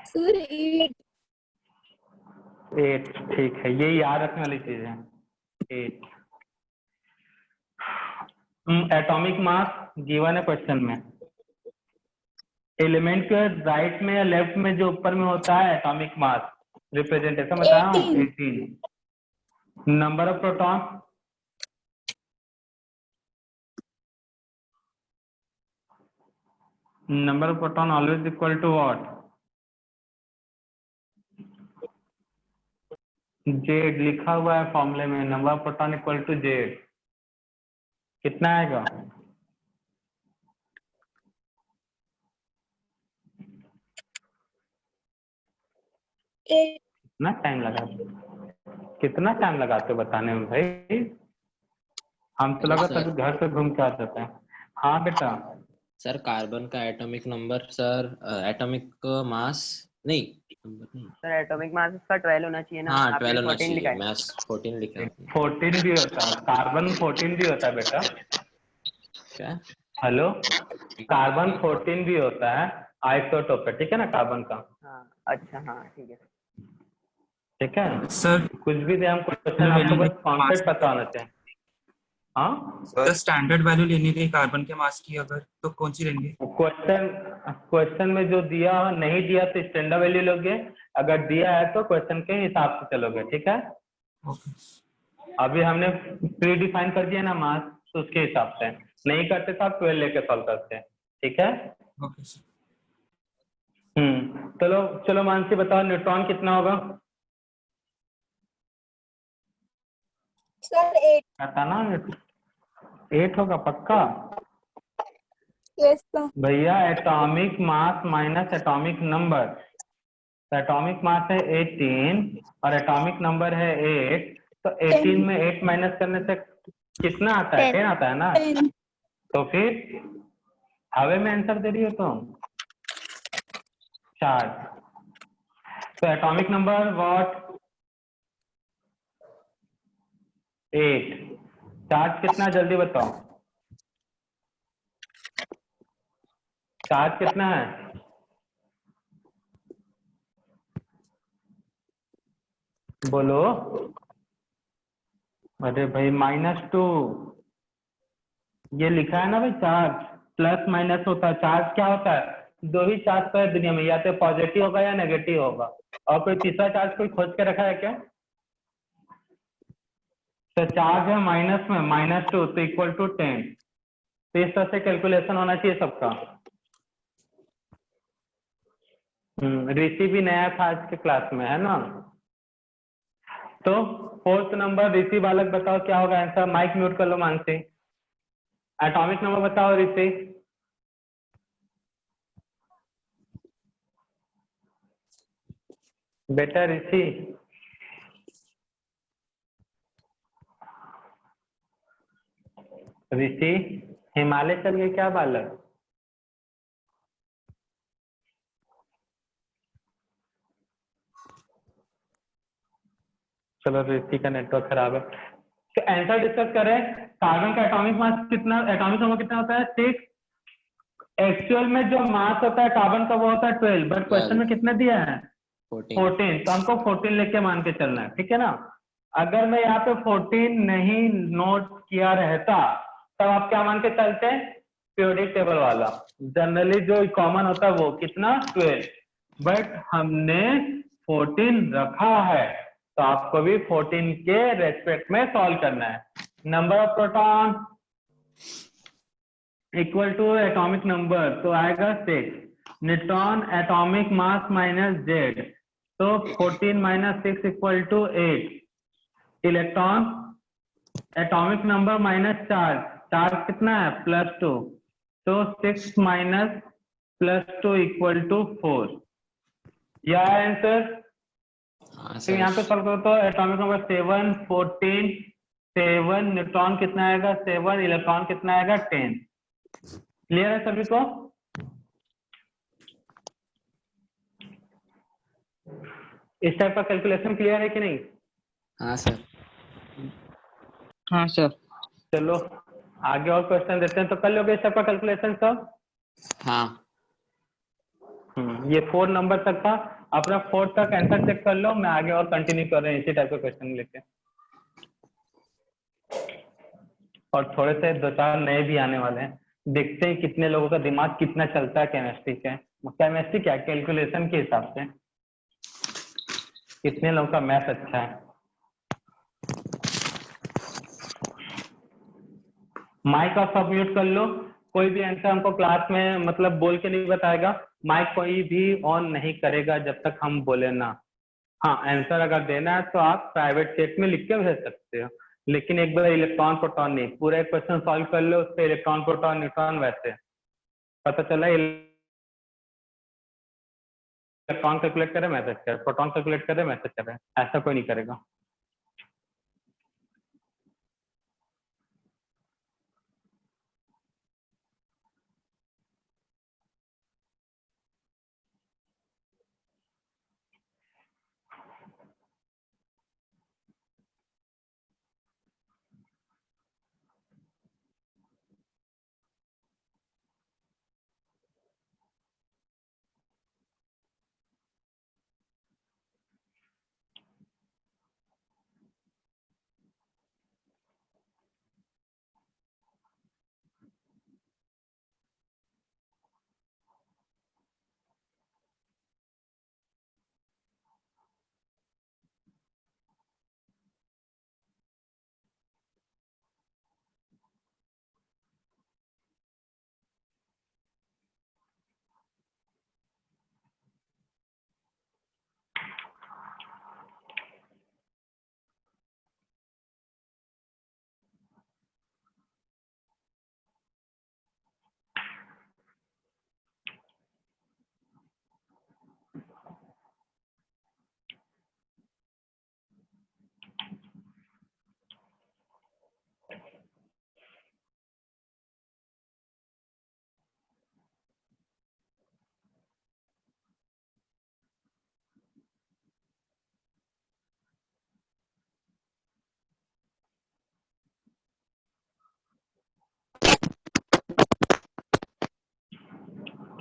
Sir 8। 8, ठीक है, ये याद रखने वाली चीज है। 8। एटॉमिक मास गिवन है क्वेश्चन में। एलिमेंट के राइट में या लेफ्ट में जो ऊपर में होता है एटॉमिक मास रिप्रेजेंटेशन बताया हूँ, 18। Number of proton? Number of proton always equal to what? Z लिखा हुआ है फॉर्मूले में, number of proton equal to Z. कितना आएगा? कितना टाइम लगाते हो बताने में भाई? हम तो लगा था घर से घूम के आ जाते हैं। हाँ बेटा। सर कार्बन का atomic number, sir atomic mass नहीं, नंबर नहीं सर एटॉमिक मास इसका 12 होना चाहिए ना? हाँ, आपने 12 होना 14 लिखा चाहिए। है। मैथ्स 14 लिखा है आपने। 14 भी होता है, कार्बन 14 भी होता है बेटा। क्या? हेलो, कार्बन 14 भी होता है आइसोटोप पे, ठीक है ना कार्बन का? हाँ अच्छा, हाँ ठीक है। ठीक है सर कुछ भी दे हम क्वेश्चन, आपको बस कॉन्सेप्ट पता होना चाहिए। हाँ सर स्टैंडर्ड वैल्यू लेनी थी कार्बन के मास की, अगर तो कौन सी लेंगे? क्वेश्चन में जो दिया नहीं दिया तो स्टैंडर्ड वैल्यू लोगे, अगर दिया है तो क्वेश्चन के हिसाब से चलोगे, ठीक है? ओके। अभी हमने प्री डिफाइन कर दिया ना मास, तो उसके हिसाब से नहीं करते तो आप 12 लेके सॉल्व करते हैं, ठीक है? Okay sir. चलो चलो मानसी बताओ, न्यूट्रॉन कितना होगा? सर 8। पता ना 8 होगा पक्का? Yes sir. भैया atomic mass minus atomic number, तो एटॉमिक मास है 18 और एटॉमिक नंबर है 8, तो 18 में 8 माइनस करने से कितना आता है? 10 आता है ना? तो फिर हवे में आंसर दे रही हो तुम। चार्ज, तो एटॉमिक नंबर व्हाट? 8। चार्ज कितना जल्दी बताओ? चार्ज कितना है? बोलो। अरे भाई -2 ये लिखा है ना भाई। चार्ज प्लस माइनस होता है, चार्ज क्या होता है? 2 ही चार्ज तो है दुनिया में, या तो पॉजिटिव होगा या नेगेटिव होगा, और कोई तीसरा चार्ज कोई खोज के रखा है क्या? तो चार्ज है माइनस में -2 तो इक्वल टू 10। तो इस तरह से कैलकुलेशन होना चाहिए सबका। ऋषि भी नया था आज के क्लास में, है ना? तो 4th नंबर ऋषि बालक बताओ क्या होगा आंसर? माइक म्यूट कर लो मानसी। एटॉमिक नंबर बताओ ऋषि। बेटा ऋषि, ऋषि हिमालय चल गए क्या बालक? चलो ऋषि का नेटवर्क खराब है। तो आंसर डिस्कस करें। कार्बन का एटॉमिक मास कितना, एटॉमिक नंबर कितना होता है? 6। एक्चुअल में जो मास होता है कार्बन का वो होता है 12, बट क्वेश्चन में कितना दिया है? 14। तो हमको 14 लेके मान के चलना है, ठीक है ना। अगर मैं यहाँ पे 14 नहीं नोट किया रहता तब आप क्या मान के चलते हैं? पीरियोडिक टेबल वाला। जनरली जो कॉमन होता है वो कितना? 12, बट हमने 14 रखा है तो आपको भी 14 के रेस्पेक्ट में सॉल्व करना है। Number of proton equal to atomic number, तो आएगा 6। Neutron atomic mass minus Z, तो 14 minus 6 equal to 8। Electron atomic number minus charge, charge कितना है? +2, तो 6 माइनस +2 इक्वल टू 4। यह आंसर। तो यहाँ पे सॉल्व करो तो एटॉमिक नंबर 7, 14, 7, न्यूट्रॉन कितना आएगा? 7, इलेक्ट्रॉन कितना आएगा? 10। क्लियर है सभी को? इस टाइप का कैलकुलेशन क्लियर है कि नहीं? हाँ सर। हाँ सर। चलो आगे और क्वेश्चन देते हैं। तो कर लोगे इस टाइप का कैलकुलेशन सब? हाँ। ये 4 नंबर तक था, अपना 4 तक आंसर चेक कर लो। मैं आगे और कंटिन्यू कर रहे हैं इसी टाइप का क्वेश्चन लेके, और थोड़े से 2-4 नए भी आने वाले हैं। देखते हैं कितने लोगों का दिमाग कितना चलता है केमिस्ट्री के, केमिस्ट्री क्या कैलकुलेशन के हिसाब से, कितने लोगों का मैथ अच्छा है। माइक ऑफ सब म्यूट कर लो। कोई भी आंसर हमको क्लास में मतलब बोल के नहीं बताएगा, माइक कोई भी ऑन नहीं करेगा जब तक हम बोले ना। हाँ, आंसर अगर देना है तो आप प्राइवेट चैट में लिख के भेज सकते हो, लेकिन एक बार इलेक्ट्रॉन प्रोटॉन नहीं, पूरा एक क्वेश्चन सॉल्व कर लो, उससे इलेक्ट्रॉन प्रोटॉन न्यूट्रॉन वैसे पता चला इलेक्ट्रॉन कैलकुलेट करे मैसेज करे, प्रोटॉन कैलकुलेट करे मैसेज करे, ऐसा कोई नहीं करेगा।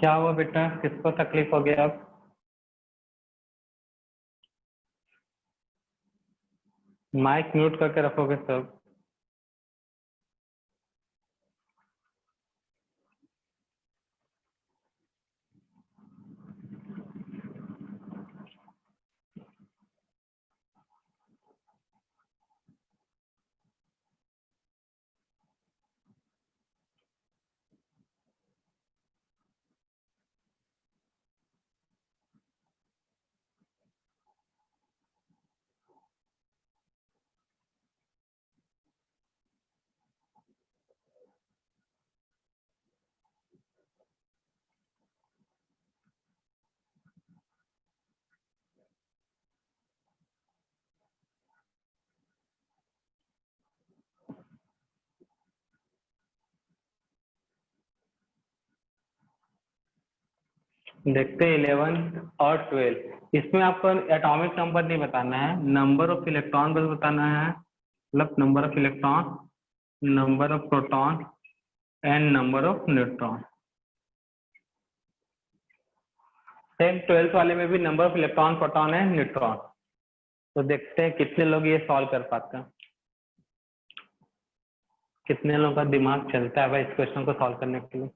क्या हुआ बेटा, किसको तकलीफ हो गया? अब माइक म्यूट करके रखोगे सब। देखते हैं 11 और 12। इसमें आपको एटॉमिक नंबर नहीं बताना है, नंबर ऑफ इलेक्ट्रॉन बस बताना है, मतलब number of electron, number of proton and number of neutron. Same 12th वाले में भी number of electron, proton and neutron. तो देखते हैं कितने लोग ये सॉल्व कर पाते हैं, कितने लोगों का दिमाग चलता है भाई इस क्वेश्चन को सॉल्व करने के लिए।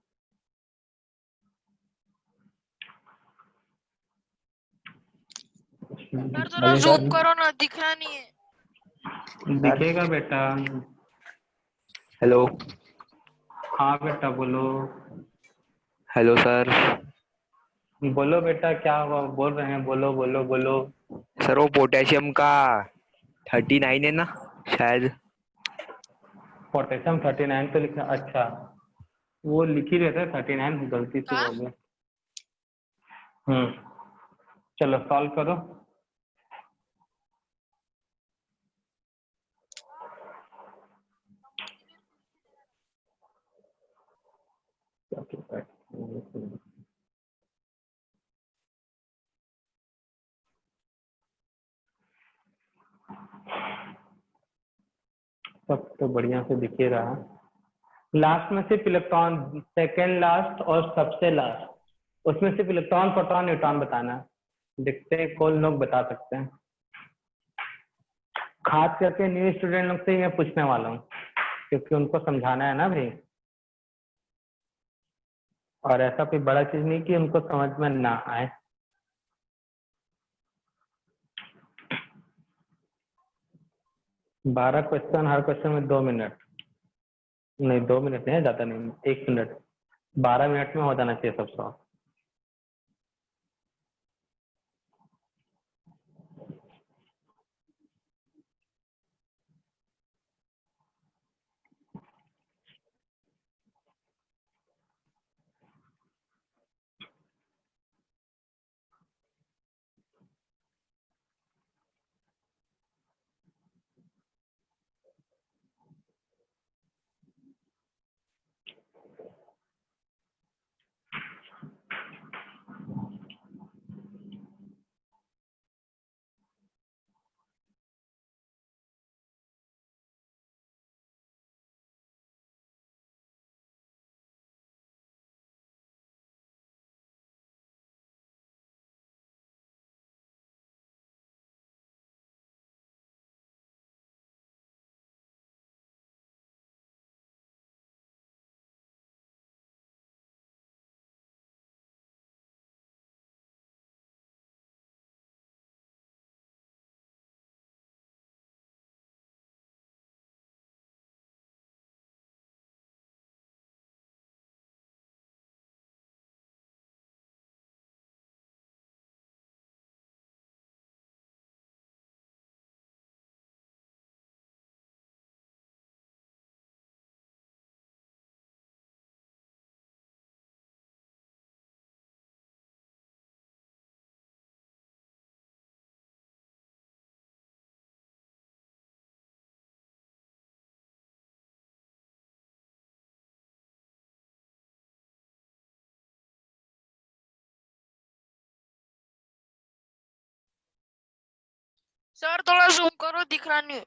सर थोड़ा जूम करो ना, दिख रहा नहीं है। दिखेगा बेटा। हेलो। हाँ बेटा बोलो। Hello sir. बोलो बेटा, क्या हुआ? बोल रहे हैं, बोलो बोलो बोलो। सर वो पोटेशियम का 39 है ना शायद। पोटेशियम 39 तो लिखा, अच्छा वो लिख ही रहता है 39, गलती से हो गया। चलो सॉल्व करो। सब तो बढ़िया से दिख ही रहा है। लास्ट में सिर्फ इलेक्ट्रॉन, सेकेंड लास्ट और सबसे लास्ट, उसमें सिर्फ इलेक्ट्रॉन, प्रोटॉन, न्यूट्रॉन बताना है। देखते हैं कौन लोग बता सकते हैं। खास करके न्यू स्टूडेंट लोग से ही मैं पूछने वाला हूँ, क्योंकि उनको समझाना है ना भाई, और ऐसा कोई बड़ा चीज नहीं कि उनको समझ में ना आए। बारह क्वेश्चन, हर क्वेश्चन में 2 मिनट, नहीं 2 मिनट नहीं, ज्यादा नहीं, 1 मिनट, 12 मिनट में हो जाना चाहिए सब सॉल्व। सर थोड़ा जूम करो, दिख रहा नहीं है।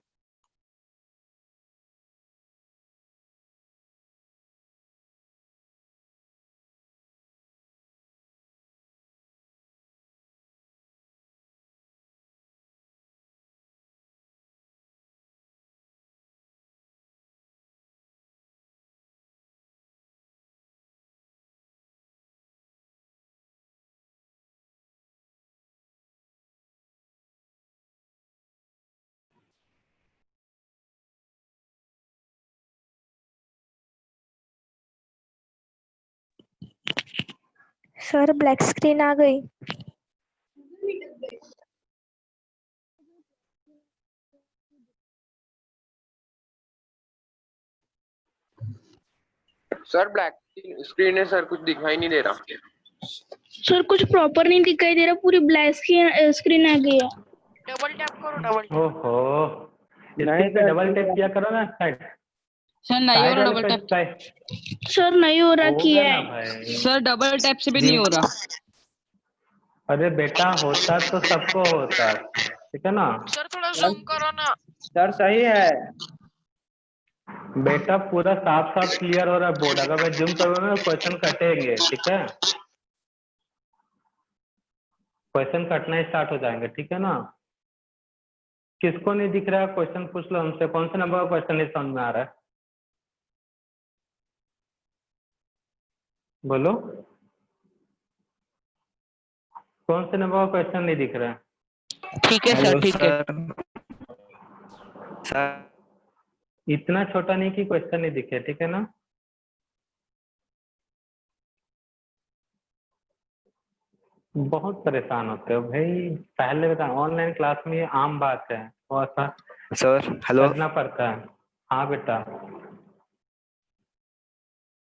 सर ब्लैक स्क्रीन आ गई। सर ब्लैक स्क्रीन है सर, कुछ दिखाई नहीं दे रहा। सर कुछ प्रॉपर नहीं दिखाई दे रहा, पूरी ब्लैक स्क्रीन आ गई है। डबल टैप करो, डबल टैप। ओहो, नहीं पे डबल टैप किया करो ना साइड। सर नहीं हो रहा डबल टैप। सर नहीं हो रहा, किया है। सर डबल टैप से भी नहीं हो रहा। अरे बेटा होता तो सबको होता, ठीक है ना। सर थोड़ा जूम करो ना। सर सही है। बेटा पूरा साफ साफ क्लियर हो रहा है बोर्ड, अगर मैं जूम करूंगा ना क्वेश्चन कटेंगे, ठीक है, क्वेश्चन कटना स्टार्ट हो जाएंगे, ठीक है ना। किसको नहीं दिख रहा है क्वेश्चन पूछ लो हमसे, कौन से नंबर का क्वेश्चन नहीं समझ में आ रहा है, बोलो। कौन से नंबर का क्वेश्चन नहीं दिख रहा है। ठीक है सर, ठीक है। सर इतना छोटा नहीं कि क्वेश्चन नहीं दिखे, ठीक है ना। बहुत परेशान होते हो भाई, पहले बता, ऑनलाइन क्लास में ये आम बात है, और ऐसा सर हेलो करना पड़ता है। हाँ बेटा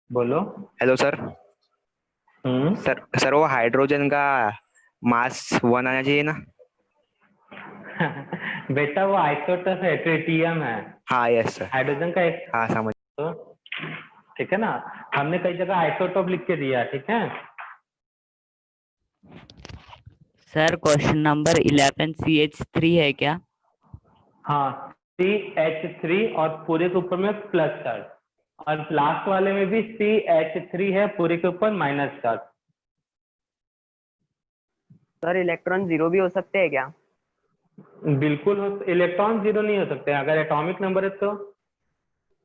बोलो। Hello sir. हम्म। सर वो हाइड्रोजन का मास 1 आना चाहिए ना। बेटा वो आइसोटोप है, ट्रिटियम है, हाँ यस सर। हाइड्रोजन का एक, हाँ समझ। तो ठीक है ना, हमने कई जगह आइसोटोप लिख के दिया, ठीक है। सर क्वेश्चन नंबर 11 CH3 है क्या? हाँ CH3 और पूरे के ऊपर में प्लस चार्ज, और लास्ट वाले में भी CH3 है, पूरे के ऊपर minus charge. Sir electron zero भी हो सकते हैं क्या? बिल्कुल हो, इलेक्ट्रॉन जीरो नहीं हो सकते, अगर एटॉमिक नंबर है तो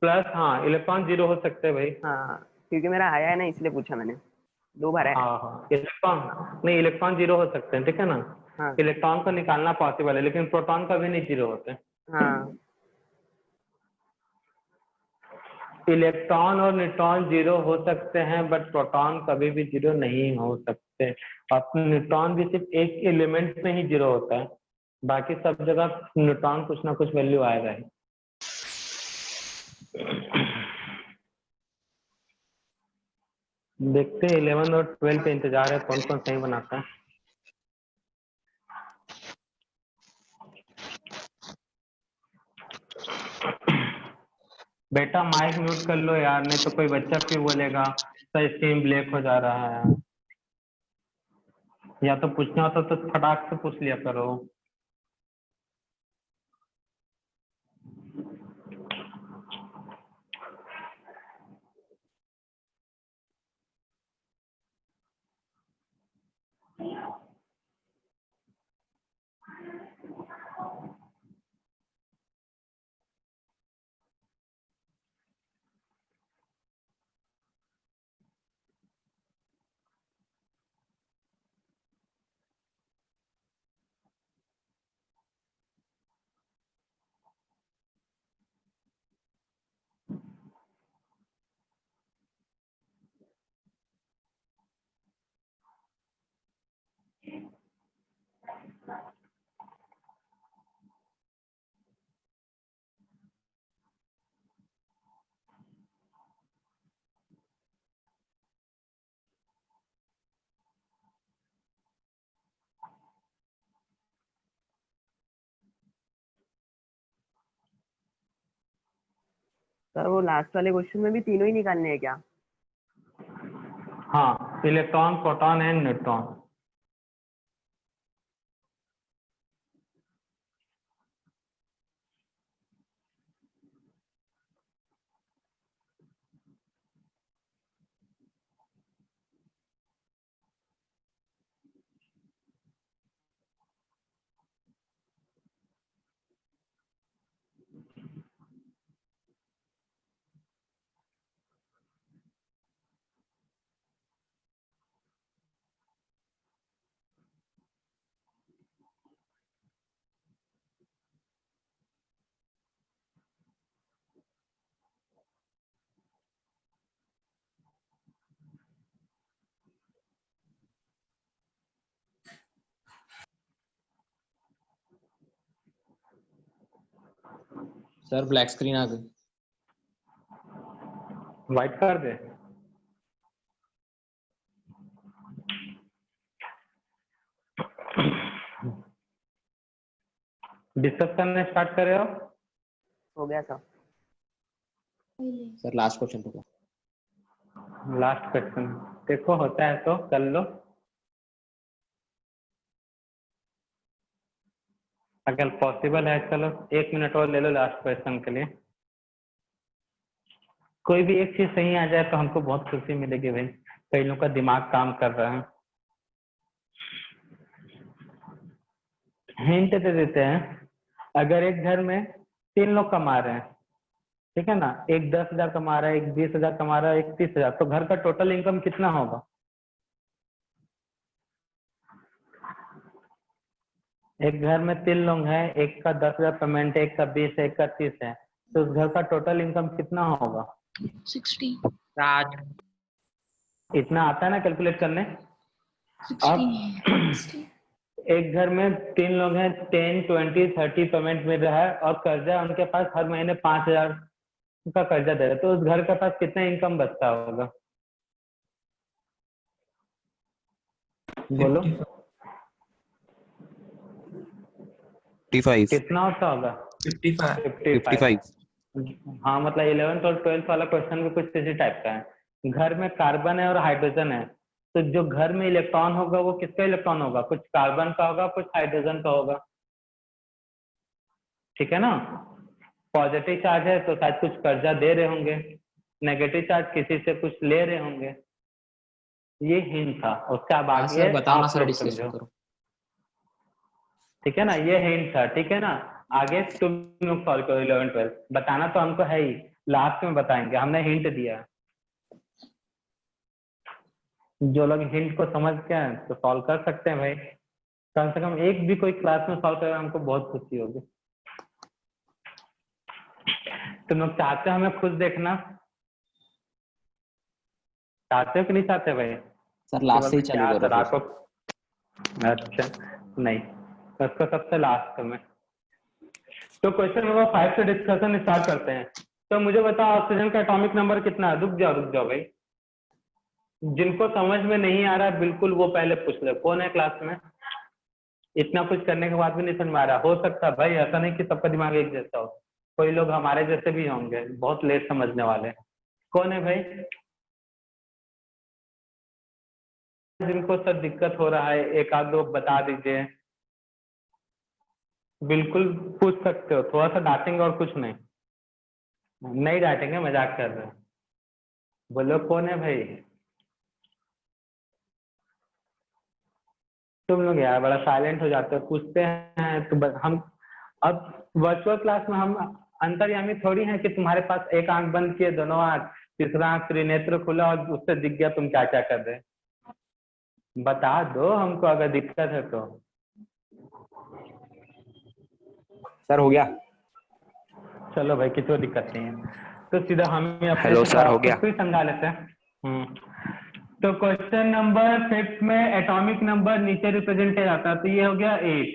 प्लस, हाँ इलेक्ट्रॉन जीरो हो सकते हैं भाई। हाँ, क्योंकि मेरा आया है ना, इसलिए पूछा मैंने, 2 बार है। हाँ हाँ इलेक्ट्रॉन, नहीं इलेक्ट्रॉन जीरो हो सकते हैं, ठीक है ना। हाँ इलेक्ट्रॉन को निकालना पॉसिबल है, लेकिन प्रोटॉन का भी नहीं जीरो होते। हाँ इलेक्ट्रॉन और न्यूट्रॉन जीरो हो सकते हैं, बट प्रोटॉन कभी भी जीरो नहीं हो सकते। और न्यूट्रॉन भी सिर्फ एक एलिमेंट में ही जीरो होता है, बाकी सब जगह न्यूट्रॉन कुछ ना कुछ वैल्यू आएगा ही। देखते हैं 11 और 12 पे इंतजार है, कौन कौन सही बनाता है। बेटा माइक म्यूट कर लो यार, नहीं तो कोई बच्चा फिर बोलेगा सर स्क्रीन ब्लैक हो जा रहा है। या तो पूछना होता तो फटाक से पूछ लिया करो। सर, वो लास्ट वाले क्वेश्चन में भी तीनों ही निकालने हैं क्या? हाँ electron, proton and neutron. Sir black screen आ गई। वाइट कर दे। डिस्कस करना स्टार्ट करे हो। हो गया सर। सर लास्ट क्वेश्चन तो लास्ट क्वेश्चन देखो, होता है तो कर लो। अगर पॉसिबल है चलो 1 मिनट और ले लो लास्ट क्वेश्चन के लिए। कोई भी एक चीज सही आ जाए तो हमको बहुत खुशी मिलेगी भाई, कई लोगों का दिमाग काम कर रहा है। हिंट दे देते हैं, अगर एक घर में 3 लोग कमा रहे हैं, ठीक है ना, एक 10,000 कमा रहा है, एक 20,000 कमा रहा है, एक 30,000, तो घर का टोटल इनकम कितना होगा? एक घर में 3 लोग हैं, एक का 10,000 पेमेंट है, एक का 20 है, एक का 30 है, तो उस घर का टोटल इनकम कितना होगा? 60 साठ। इतना आता है ना कैलकुलेट करने? 60 अब एक घर में 3 लोग हैं, 10, 20, 30 पेमेंट मिल रहा है और कर्जा उनके पास हर महीने 5,000 का कर्जा दे रहे हैं, तो उस घर के पास कितना इनकम बचता होगा? बोलो 55 कितना होता होगा? 55 55 हाँ मतलब 11th और 12th वाला क्वेश्चन भी कुछ इसी टाइप का है। घर में कार्बन है और हाइड्रोजन है, तो जो घर में इलेक्ट्रॉन होगा वो किसका इलेक्ट्रॉन होगा? कुछ कार्बन का होगा, कुछ हाइड्रोजन का होगा, ठीक है ना। पॉजिटिव चार्ज है तो शायद कुछ कर्जा दे रहे होंगे, नेगेटिव चार्ज किसी से कुछ ले रहे होंगे। ये हिंट था, उसके अब हाँ आगे सर बताओ ना आप सर, लोग डिस्कशन समझो, करो। ठीक है ना, ये हिंट था, ठीक है ना। आगे तुम लोग सॉल्व करो 11 12, बताना तो हमको है ही, लास्ट में बताएंगे, हमने हिंट दिया। जो लोग हिंट को समझ के हैं तो सॉल्व कर सकते हैं भाई, कम से कम एक भी कोई क्लास में सॉल्व करेगा हमको बहुत खुशी होगी। तुम लोग चाहते हो हमें खुश देखना? चाहते हो कि नहीं चाहते भाई? सर लास्ट से ही क्या चालू सर करो आपको? अच्छा नहीं, उसको सबसे लास्ट में। तो क्वेश्चन नंबर 5 से डिस्कशन स्टार्ट करते हैं। तो मुझे बताओ ऑक्सीजन का एटॉमिक नंबर कितना है? रुक जाओ भाई, जिनको समझ में नहीं आ रहा बिल्कुल वो पहले पूछ ले। कौन है क्लास में? इतना कुछ करने के बाद भी नहीं समझ में आ रहा? हो सकता है भाई, ऐसा नहीं कि सबका दिमाग एक जैसा हो, कोई लोग हमारे जैसे भी होंगे बहुत लेट समझने वाले। कौन है भाई जिनको सर दिक्कत हो रहा है? एक आध दो बता दीजिए। बिल्कुल पूछ सकते हो, थोड़ा सा डांटेंगे और कुछ नहीं, नहीं डांटेंगे, मजाक कर रहे हैं। बोलो कौन है भाई? तुम लोग यार बड़ा साइलेंट हो जाते हो, पूछते हैं तो हम अब वर्चुअल क्लास में हम अंतर्यामी थोड़ी हैं कि तुम्हारे पास एक आंख बंद किए, दोनों आंख, तीसरा आंख त्रिनेत्र खुला और उससे दिख गया तुम क्या क्या कर रहे। बता दो हमको अगर दिक्कत है तो। सर हो गया। चलो भाई किसी को दिक्कत नहीं है तो सीधा हम ही अपने हेलो सर, हो गया। खुद को ही समझा लेते हैं। तो क्वेश्चन नंबर 5 में एटॉमिक नंबर नीचे रिप्रेजेंट किया जाता है, तो ये हो गया 8,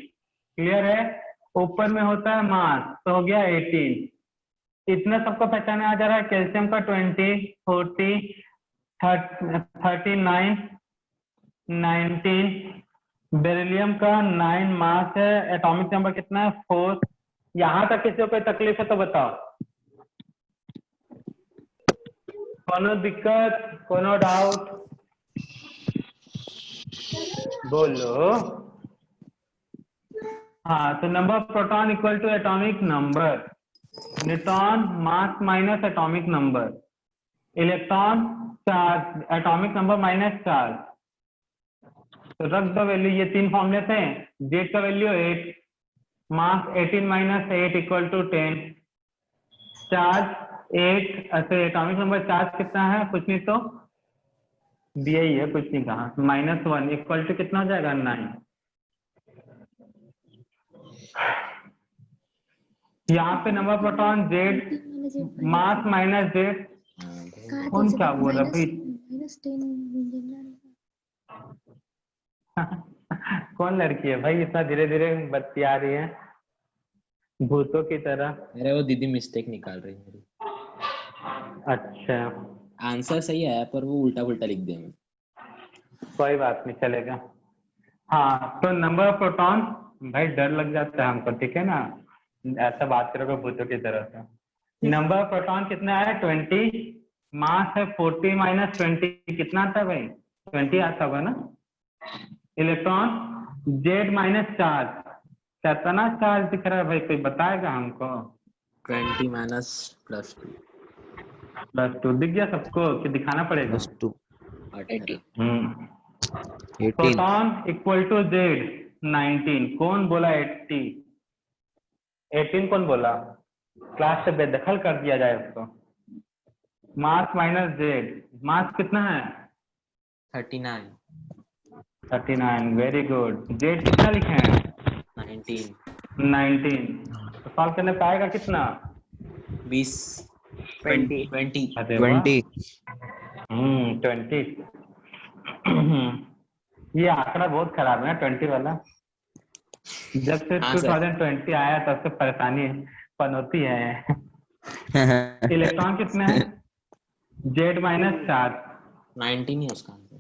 क्लियर है। ऊपर में होता है मास, तो हो गया 18। इतना सबको पहचाने आ जा रहा है। कैल्शियम का 20, 40, 39, 19, बेरिलियम का 9 मास है। एटॉमिक नंबर कितना है? 4। यहाँ तक किसी को कोई तकलीफ है तो बताओ, कोनो दिक्कत, कोनो डाउट? बोलो। हाँ, तो number of proton equal to atomic number, neutron mass minus atomic number, electron charge atomic number minus charge. तो रख दो वैल्यू, ये 3 फॉर्मूले थे। जेड का value 8, mass 18 minus 8 equal to 10, charge 8, ऐसे एटॉमिक नंबर चार्ज कितना है? कुछ नहीं तो दिया ही है, कुछ नहीं कहा। -1 इक्वल टू कितना हो जाएगा? 9। यहाँ पे नंबर प्रोटॉन जेड, मास माइनस जेड। कौन क्या बोल रहा भाई? कौन लड़की है भाई इतना धीरे धीरे बतिया रही है भूतों की तरह? अरे वो दीदी मिस्टेक निकाल रही है मेरी। अच्छा आंसर सही आया पर वो उल्टा पुल्टा लिख दिया मैंने। कोई बात नहीं, चलेगा। हाँ, तो नंबर ऑफ प्रोटॉन, भाई डर लग जाता है हमको, ठीक है ना, ऐसा बात करोगे भूतों की तरह से। नंबर ऑफ प्रोटॉन कितना है? 20, मास है 40 माइनस 20 कितना आता है भाई? 20 आता होगा ना। इलेक्ट्रॉन जेड माइनस चार्ज, कितना चार्ज दिख रहा है भाई, कोई बताएगा हमको? 20 माइनस प्लस 2 +2 दिख गया सबको कि दिखाना पड़ेगा? +2 हम्म 18 प्रोटॉन इक्वल टू जेड 19। कौन बोला 80? 18 कौन बोला? क्लास से बेदखल कर दिया जाए उसको। मास माइनस जेड, मास कितना है? 39 39, वेरी गुड। जेड कितना लिखे हैं? 19 तो सॉल्व करने पे आएगा कितना? 20 20 अरे वाह। 20 20। ये आंकड़ा बहुत खराब है ना 20 वाला। जब से हाँ, सर। 2020 आया तब से परेशानी पनौती है। इलेक्ट्रॉन कितने हैं? जेड -4 19 है उसका आंसर।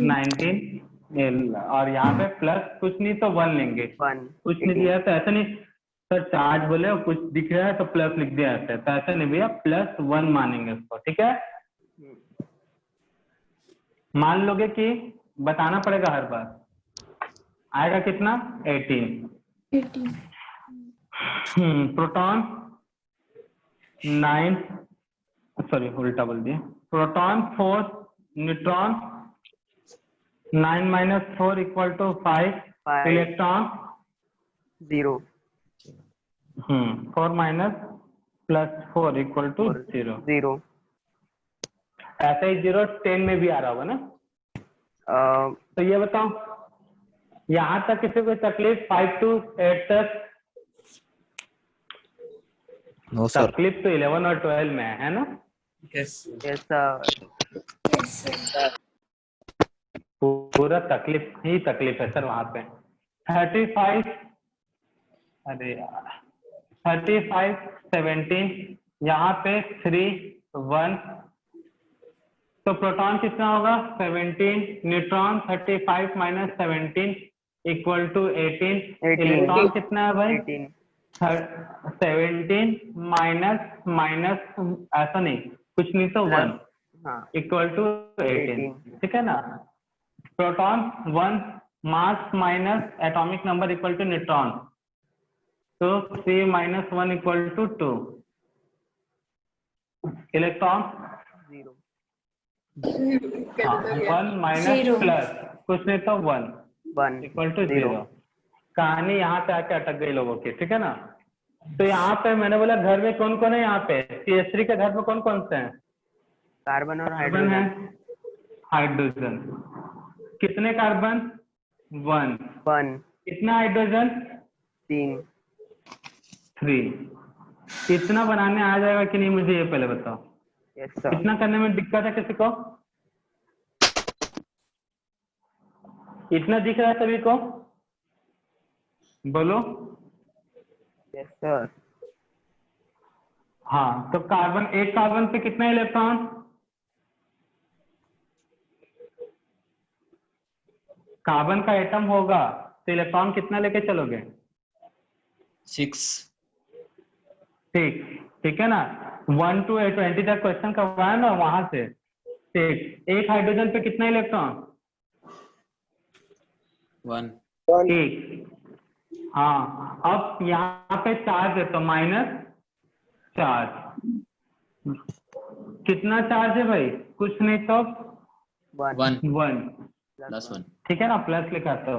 19 और यहाँ पे प्लस कुछ नहीं तो 1 लेंगे। कुछ नहीं दिया है तो ऐसा नहीं सर, चार्ज बोले और कुछ दिख रहा है तो प्लस लिख दिया ऐसे, तो ऐसा नहीं भैया, +1 मानेंगे उसको, ठीक है? मान लोगे कि बताना पड़ेगा हर बार। आएगा कितना? 18। प्रोटॉन 9, सॉरी उल्टा बोल दिया। Proton 4, neutron 9 - 4 = 5, electron 0 4 - +4 = 0। ऐसा ही 0 10 में भी आ रहा होगा ना? तो ये बताओ, यहाँ तक किसी को तकलीफ 5 to 8 तक? नो सर तकलीफ तो 11 और 12 में है ना? यस पूरा तकलीफ ही तकलीफ है सर वहां पे। 35, अरे यार 35 17, यहाँ पे 3 1, तो प्रोटॉन कितना होगा? 17, न्यूट्रॉन 35 - 17 = 18। इलेक्ट्रॉन कितना है भाई? 17 माइनस ऐसा नहीं, कुछ नहीं तो 1 = 18, ठीक है ना? प्रोटॉन 1, मास माइनस एटॉमिक नंबर = न्यूट्रॉन, तो 3 - 1 = 2। इलेक्ट्रॉन 1 माइनस प्लस कुछ नहीं तो 1 = 0। कहानी यहाँ पे आके अटक गई लोगों की, ठीक है ना? तो यहाँ पे मैंने बोला घर में कौन कौन है? यहाँ पे CH3 के घर में कौन कौन से हैं? कार्बन और कार्बन है, हाइड्रोजन। कितने कार्बन? 1। कितना हाइड्रोजन? 3। इतना बनाने आ जाएगा कि नहीं मुझे ये पहले बताओ। इतना करने में दिक्कत है किसी को? इतना दिख रहा है सभी को? बोलो। हाँ, तो कार्बन, एक कार्बन पे कितना इलेक्ट्रॉन? कार्बन का एटम होगा तो इलेक्ट्रॉन कितना लेके चलोगे? 6 ठीक है ना? 1 to 20 तक क्वेश्चन करवाया ना वहां से। एक हाइड्रोजन पे कितना इलेक्ट्रॉन? 1 एक। हाँ, अब यहाँ पे चार्ज है तो -चार्ज। कितना चार्ज है भाई? कुछ नहीं तो 1 1, +1 ठीक है ना? प्लस लिखा तो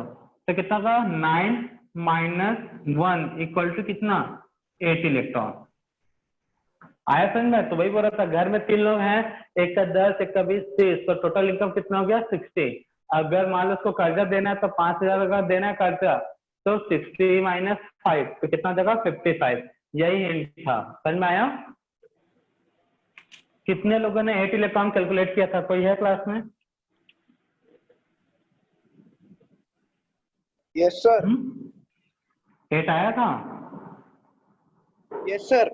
कितना का? 9 - 1 = कितना? 8 इलेक्ट्रॉन। आया समझ में? तो वही बोल रहा था, घर में 3 लोग हैं, एक का 10, एक का 20, 30, तो टोटल इनकम कितना हो गया? 60। अगर मान लो उसको कर्जा देना है तो 5000 का देना है कर्जा, तो 60 - 5 तो कितना देगा? 55। यही हिंट था, समझ में आया? कितने लोगों ने 8 इलेक्ट्रॉन कैलकुलेट किया था? कोई है क्लास में? Yes sir. 8 आया था? Yes sir.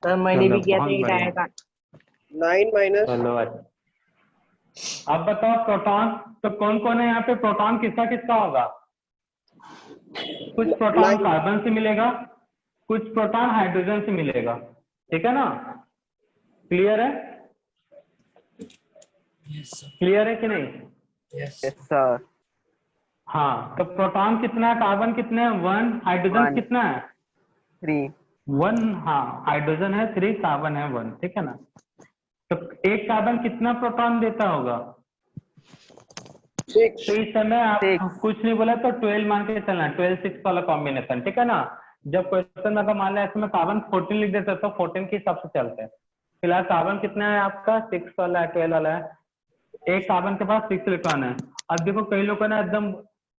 सर मैंने भी किया था, 8 आया था। 9 - चलो अच्छा। अब बताओ प्रोटॉन, तो कौन कौन है यहाँ पे? प्रोटॉन किसका किसका होगा? कुछ प्रोटॉन कार्बन से मिलेगा, कुछ प्रोटॉन हाइड्रोजन से मिलेगा, ठीक है ना? क्लियर है? क्लियर है कि नहीं? यस सर हाँ, तो प्रोटॉन कितना है, कार्बन कितने हैं, 1, हाइड्रोजन One. कितना है, 3. 1, हाँ हाइड्रोजन है 3, कार्बन है 1, ठीक है ना। तो एक कार्बन कितना प्रोटॉन देता होगा, 6. तो इस समय आप 6. कुछ नहीं बोला तो 12 मान के चलना, 12-6 वाला कॉम्बिनेशन, ठीक है ना। जब क्वेश्चन में अगर मान लिया इसमें कार्बन 14 लिख देते तो 14 के हिसाब से चलते हैं। फिलहाल कार्बन कितना है आपका, 6 वाला है, 12 वाला है, एक कार्बन के पास 6 इलेक्ट्रॉन है। अब देखो कई लोगों ने एकदम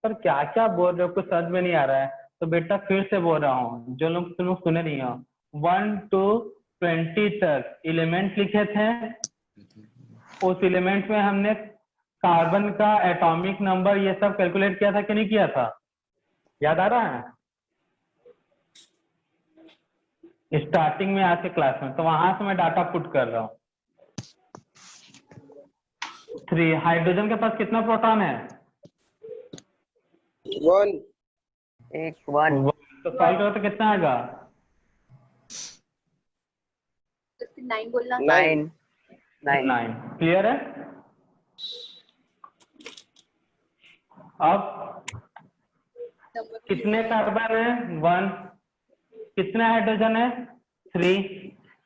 सर क्या क्या बोल रहे हो, कुछ समझ में नहीं आ रहा है, तो बेटा फिर से बोल रहा हूँ, जो लोग तुम लोग सुने नहीं हो, 1 to 20 तक एलिमेंट लिखे थे, उस एलिमेंट में हमने कार्बन का एटॉमिक नंबर ये सब कैलकुलेट किया था कि नहीं किया था, याद आ रहा है स्टार्टिंग में आज के क्लास में, तो वहां से मैं डाटा पुट कर रहा हूँ। 3, हाइड्रोजन के पास कितना प्रोटॉन है, 1. 1. तो सॉल्व करो तो कितना आएगा, 9. 9. क्लियर है। अब कितने कार्बन है, 1, कितने हाइड्रोजन है, 3,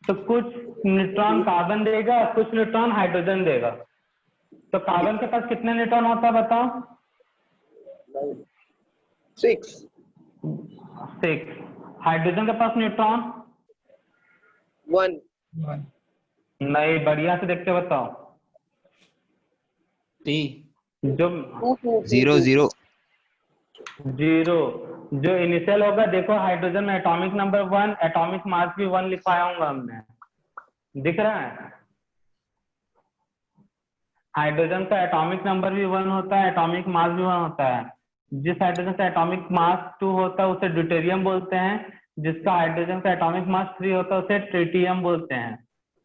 तो कुछ न्यूट्रॉन कार्बन देगा, कुछ न्यूट्रॉन हाइड्रोजन देगा। तो कार्बन के पास कितने न्यूट्रॉन होता है बताओ, 6. 6, हाइड्रोजन के पास न्यूट्रॉन 1. नहीं, बढ़िया से देख के बताओ, 3. जो 0 0 0 जो इनिशियल होगा, देखो हाइड्रोजन में एटॉमिक नंबर 1, एटॉमिक मास भी 1 लिखवाया हूँ हमने, दिख रहा है। हाइड्रोजन का एटॉमिक नंबर भी 1 होता है, एटॉमिक मास भी 1 होता है। जिस हाइड्रोजन का एटॉमिक मास 2 होता है उसे ड्यूटेरियम बोलते हैं, जिसका हाइड्रोजन का एटॉमिक मास 3 होता है उसे ट्रिटियम बोलते हैं।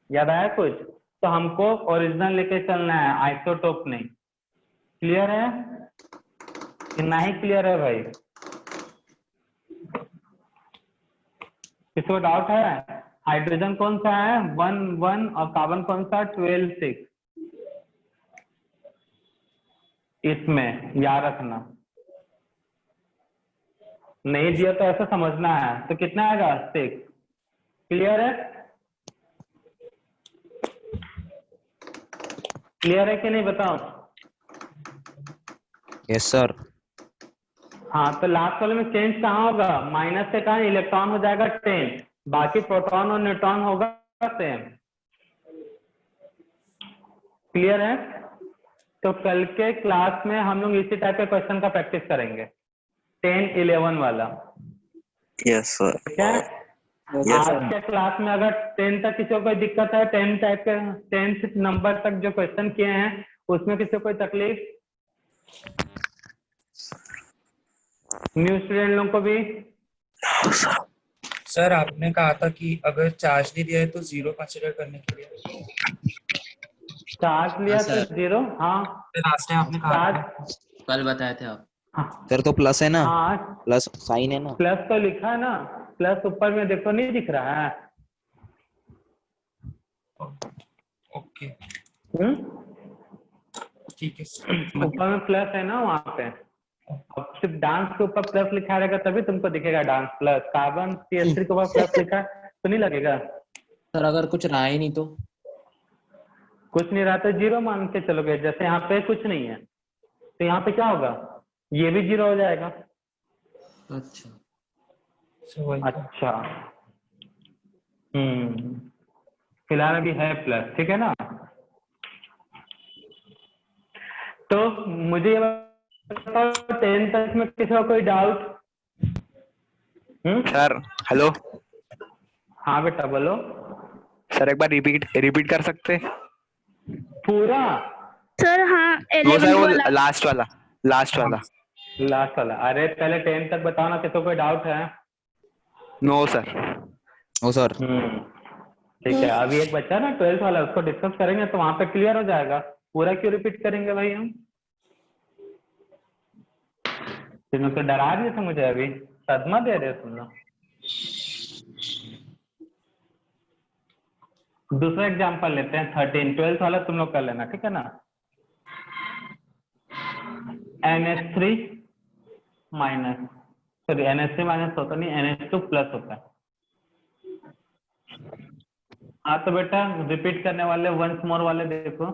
याद आया कुछ, तो हमको ओरिजिनल लेके चलना है, आइसोटोप नहीं। क्लियर है कि नहीं क्लियर है भाई, किसी को डाउट है, हाइड्रोजन कौन सा है, 1 1, और कार्बन कौन सा, 12 6, इसमें याद रखना, नहीं दिया तो ऐसा समझना है। तो कितना आएगा, 6। क्लियर है, क्लियर है कि नहीं बताओ। Yes sir. हाँ, तो लास्ट वाले में चेंज कहाँ होगा, माइनस से कहाँ इलेक्ट्रॉन हो जाएगा 10, बाकी प्रोटॉन और न्यूट्रॉन होगा सेम। क्लियर है, तो कल के क्लास में हम लोग इसी टाइप के क्वेश्चन का प्रैक्टिस करेंगे, 10 11 वाला। Yes sir. ठीक है, आज के क्लास में अगर 10 तक किसी को कोई दिक्कत है, 10 टाइप के 10th नंबर तक जो क्वेश्चन किए हैं उसमें किसी को कोई तकलीफ, न्यू स्टूडेंट लोगों को भी। सर आपने कहा था कि अगर चार्ज नहीं दिया है तो 0 कंसिडर करने के लिए, चार्ज लिया तो 0, हाँ लास्ट टाइम आपने कहा था। चार्ज कल बताए थे आप। सर तो प्लस है ना, हाँ प्लस साइन है ना। प्लस तो लिखा है ना, प्लस ऊपर में देखो नहीं दिख रहा है। ओके हम्म, ठीक है सर। ऊपर में प्लस है ना वहाँ पे, अब सिर्फ डांस के ऊपर प्लस लिखा रहेगा तभी तुमको दिखेगा डांस प्लस, कार्बन CH3 के ऊपर प्लस लिखा है तो नहीं लगेगा। सर अगर कुछ रहा ही नहीं तो, कुछ नहीं रहा तो 0 मान के चलोगे, जैसे यहाँ पे कुछ नहीं है तो यहाँ पे क्या होगा, ये भी 0 हो जाएगा। अच्छा अच्छा, फिलहाल अभी है प्लस, ठीक है ना। तो मुझे ये बताओ 10 तक में किसी का कोई डाउट? Sir hello. हाँ बेटा बोलो। सर एक बार रिपीट कर सकते? पूरा सर हाँ वो 11 सर वो वाला। लास्ट वाला लास्ट वाला। अरे पहले 10 तक बताओ ना, किसी को कोई डाउट है? No sir. Oh sir. ठीक है, अभी एक बच्चा ना 12th वाला, उसको डिस्कस करेंगे तो वहां पे क्लियर हो जाएगा। पूरा क्यों रिपीट करेंगे भाई हम, तुम तो डरा रहे थे मुझे, अभी सदमा दे रहे हो तुम लोग। दूसरा एग्जांपल लेते हैं 13, 12th वाला तुम लोग कर लेना, ठीक है ना। NH3 minus, sorry NH3 minus होता नहीं, NH2 प्लस होता है। हाँ तो बेटा रिपीट करने वाले वंस मोर वाले देखो,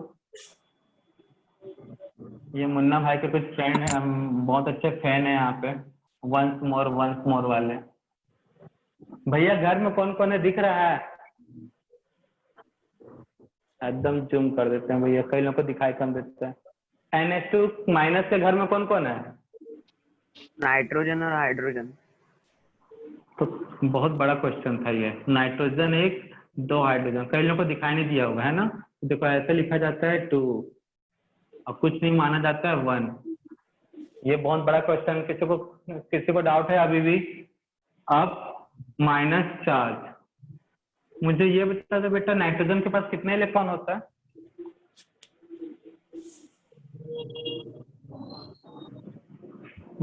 ये मुन्ना भाई के कुछ फ्रेंड है, हम बहुत अच्छे फैन है यहाँ पे, वंस मोर वाले। भैया घर में कौन कौन है दिख रहा है? एकदम जूम कर देते हैं भैया, कई लोगों को दिखाई कम देता है। NH2 माइनस के घर में कौन कौन है? नाइट्रोजन और हाइड्रोजन। तो बहुत बड़ा क्वेश्चन था ये, नाइट्रोजन 1 2 हाइड्रोजन, कई लोगों को दिखाई नहीं दिया होगा है ना। देखो ऐसे लिखा जाता है 2 और कुछ नहीं माना जाता है 1। ये बहुत बड़ा क्वेश्चन, किसी को डाउट है अभी भी? अब माइनस चार्ज, मुझे ये बता दो बेटा नाइट्रोजन के पास कितने इलेक्ट्रॉन होता है?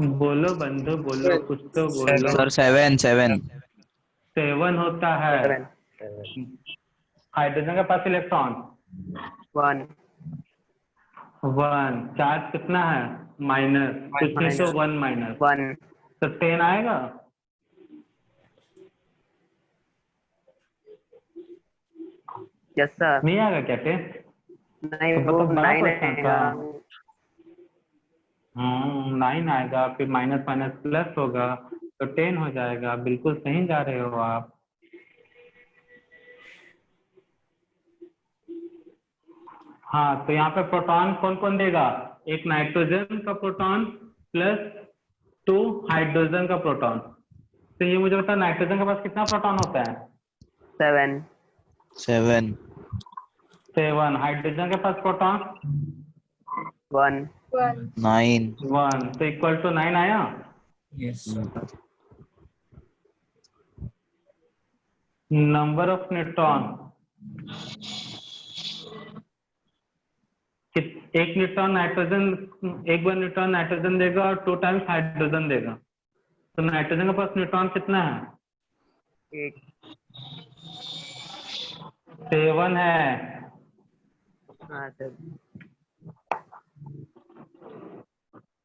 बोलो बंधु बोलो, कुछ तो बोलो। सर 7 7 होता है। हाइड्रोजन के पास इलेक्ट्रॉन 1 1, चार्ज कितना है? माइनस, कुछ नहीं तो 1 माइनस 1। तो 10 आएगा। Yes sir. नहीं आएगा क्या 10? नहीं तो वो मतलब बड़ा 9 क्वेश्चन आएगा। था। 9 आएगा, फिर माइनस माइनस प्लस होगा तो 10 हो जाएगा। बिल्कुल सही जा रहे हो आप। हाँ तो यहाँ पे प्रोटॉन कौन कौन देगा? एक नाइट्रोजन का प्रोटॉन प्लस 2 हाइड्रोजन का प्रोटॉन। तो ये मुझे बता नाइट्रोजन के पास कितना प्रोटॉन होता है? 7 7। हाइड्रोजन के पास प्रोटॉन 1 9 1, तो इक्वल टू 9 आया। यस नंबर ऑफ न्यूट्रॉन, एक न्यूट्रॉन नाइट्रोजन, एक बार न्यूट्रॉन नाइट्रोजन देगा और 2 टाइम्स हाइड्रोजन देगा। तो नाइट्रोजन के पास न्यूट्रॉन कितना है? 7 है। हाँ सर।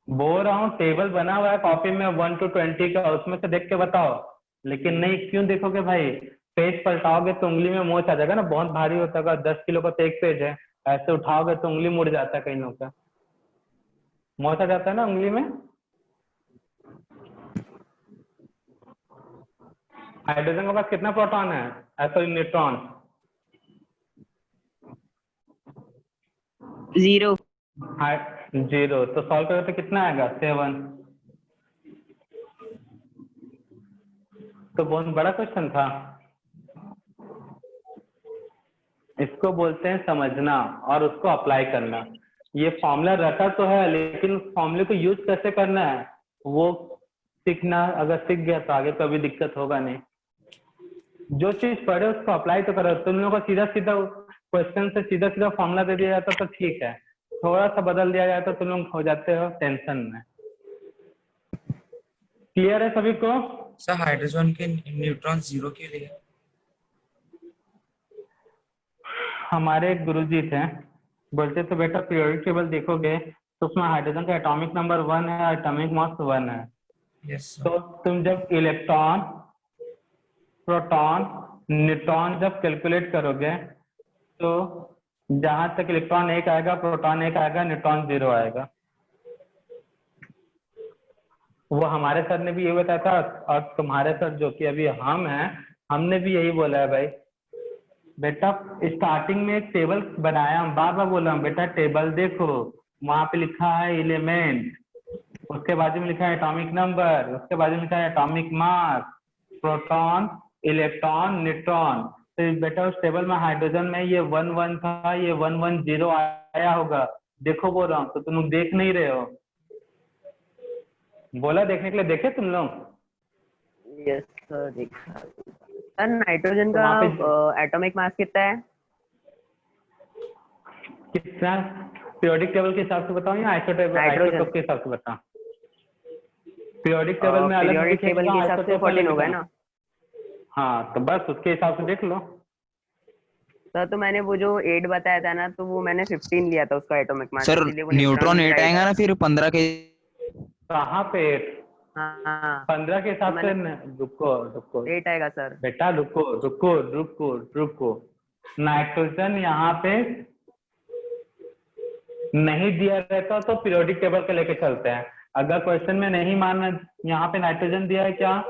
बोल रहा हूँ टेबल बना हुआ है कॉपी में 1 to 20 का, उसमें से देख के बताओ। लेकिन नहीं, क्यों देखोगे भाई? पेज पलटाओगे तो उंगली में मोच आ जाएगा ना, बहुत भारी होता है। 10 किलो का तो एक पेज है, ऐसे उठाओगे तो उंगली मुड़ जाता है, कई लोगों का मोच आ जाता है ना उंगली में। हाइड्रोजन के पास कितना प्रोटॉन है? ऐसा न्यूट्रॉन 0 0। तो सॉल्व करोगे तो कितना आएगा? 7। तो बहुत बड़ा क्वेश्चन था। इसको बोलते हैं समझना और उसको अप्लाई करना। ये फॉर्मूला रखा तो है, लेकिन फॉर्मूले को यूज कैसे करना है वो सीखना। अगर सीख गया तो आगे कभी दिक्कत होगा नहीं। जो चीज पढ़े उसको अप्लाई तो करो। तुम लोगों को सीधा सीधा क्वेश्चन से सीधा सीधा फॉर्मूला दे दिया जाता तो ठीक है, थोड़ा सा बदल दिया जाए तो तुम लोग हो जाते हो टेंशन में। क्लियर है सभी को? सर हाइड्रोजन के न्यूट्रॉन 0 के लिए हमारे एक गुरुजी थे, बोलते तो बेटा पीरियोडिक टेबल देखोगे तो उसमें हाइड्रोजन का एटॉमिक नंबर 1 है, एटॉमिक मास 1 है। यस तो तुम जब इलेक्ट्रॉन प्रोटॉन न्यूट्रॉन जब कैलकुलेट करोगे तो जहां तक इलेक्ट्रॉन 1 आएगा, प्रोटॉन 1 आएगा, न्यूट्रॉन 0 आएगा। वो हमारे सर ने भी ये बताया था, और तुम्हारे सर जो कि अभी हम हैं, हमने भी यही बोला है भाई। बेटा स्टार्टिंग में एक टेबल बनाया, हम बार बार बोल रहा हूँ बेटा टेबल देखो, वहां पे लिखा है एलिमेंट, उसके बाजू में लिखा है एटॉमिक नंबर, उसके बाजू में लिखा है एटॉमिक मास, प्रोटॉन, इलेक्ट्रॉन, न्यूट्रॉन। तो बेटा उस टेबल में हाइड्रोजन में ये 1 1 था, ये 1 1 0 आया होगा। देखो बोल रहा हूँ, तो तुम लोग देख नहीं रहे हो। बोला देखने के लिए, देखे तुम लोग? यस सर देखा। सर नाइट्रोजन का एटॉमिक मास कितना है? कितना? पीरियोडिक टेबल के हिसाब से बताओ या आइसोटोप के हिसाब से बताओ? पीरियोडिक टेबल में अलग पीरियोडिक टेबल के हिसाब से 14 होगा ना? हाँ तो बस उसके हिसाब से देख लो। सर तो मैंने वो जो 8 बताया था ना, तो वो मैंने 15 लिया था उसका एटॉमिक मास। सर न्यूट्रॉन 8 आएगा ना फिर 15 के। कहाँ पे 8? हाँ 15 के हिसाब से रुको रुको 8 आएगा सर। बेटा रुको रुको रुको रुको, नाइट्रोजन यहाँ पे नहीं दिया रहता तो पीरियोडिक टेबल के लेके चलते हैं। अगर क्वेश्चन में नहीं मानना, यहाँ पे नाइट्रोजन दिया है क्या,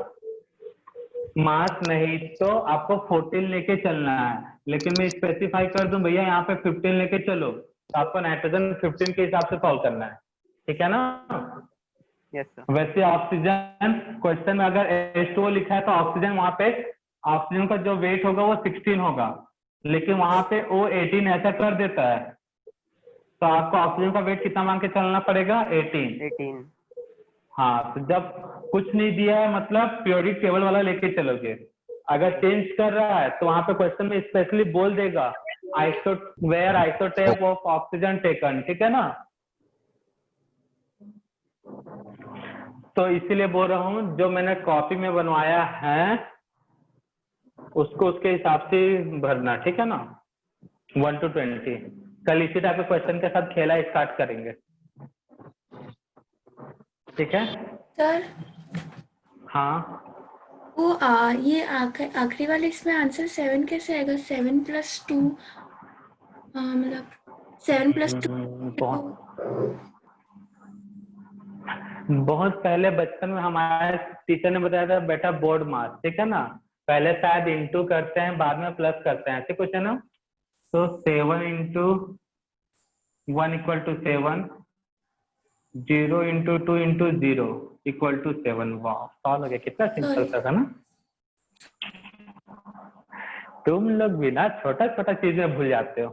मास नहीं, तो आपको 14 लेके चलना है। लेकिन मैं स्पेसिफाई कर दूं भैया यहाँ पे 15 लेके चलो, तो आपको नाइट्रोजन 15 के हिसाब से सॉल्व करना है, ठीक है ना। Yes sir. वैसे ऑक्सीजन क्वेश्चन में अगर H2O लिखा है तो ऑक्सीजन वहां पे ऑक्सीजन का जो वेट होगा वो 16 होगा, लेकिन वहां पे O18 ऐसा कर देता है, तो आपको ऑक्सीजन का वेट कितना मान के चलना पड़ेगा, 18। हाँ, तो जब कुछ नहीं दिया है मतलब पीरियोडिक टेबल वाला लेके चलोगे। अगर चेंज कर रहा है तो वहां पे क्वेश्चन में स्पेशली बोल देगा where isotope of oxygen taken, ठीक है ना। तो इसीलिए बोल रहा हूँ जो मैंने कॉपी में बनवाया है उसको उसके हिसाब से भरना, ठीक है ना। 1 to 20 कल इसी टाइप के क्वेश्चन के साथ खेला स्टार्ट करेंगे, ठीक है सर हाँ। वो ये आखिरी वाले इसमें आंसर 7 कैसे आएगा? 7 + 2 मतलब 7 + 2 बहुत पहले बचपन में हमारे टीचर ने बताया था बेटा बोर्ड मास, ठीक है ना। पहले शायद इंटू करते हैं बाद में प्लस करते हैं, ऐसे कुछ है ना। तो 7 × 1 = 7, 0 × 2 × 0 = 7। वाह, सॉल्व हो गया, कितना सिंपल सा था ना। तुम लोग भी ना छोटा छोटा चीजें भूल जाते हो।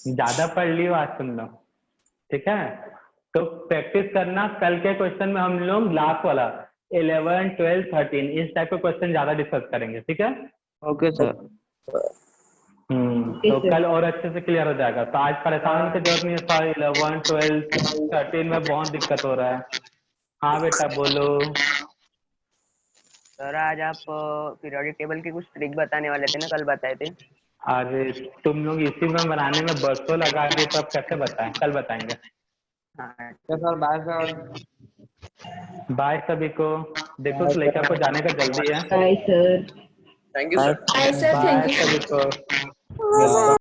ज्यादा पढ़ लियो आज तुम लोग, ठीक है। तो प्रैक्टिस करना, कल के क्वेश्चन में हम लोग लास्ट वाला 11, 12, 13 इस टाइप के क्वेश्चन ज्यादा डिस्कस करेंगे, ठीक है। Okay sir. तो कल और अच्छे से क्लियर हो जाएगा। तो आज परेशान होने की जरूरत नहीं है सर, 11, 12, 13 में बहुत दिक्कत हो रहा है। हाँ बेटा बोलो। सर आज आप पीरियोडिक टेबल की कुछ ट्रिक बताने वाले थे ना, कल बताए थे। अरे तुम लोग इसी में बनाने में बरसों लगा दिए, तो अब कैसे बताएं, कल बताएंगे। Sir bye sir. बाय सभी को। देखो सुलेखा को जाने का जल्दी है। Thank you, sir. बाय सभी को।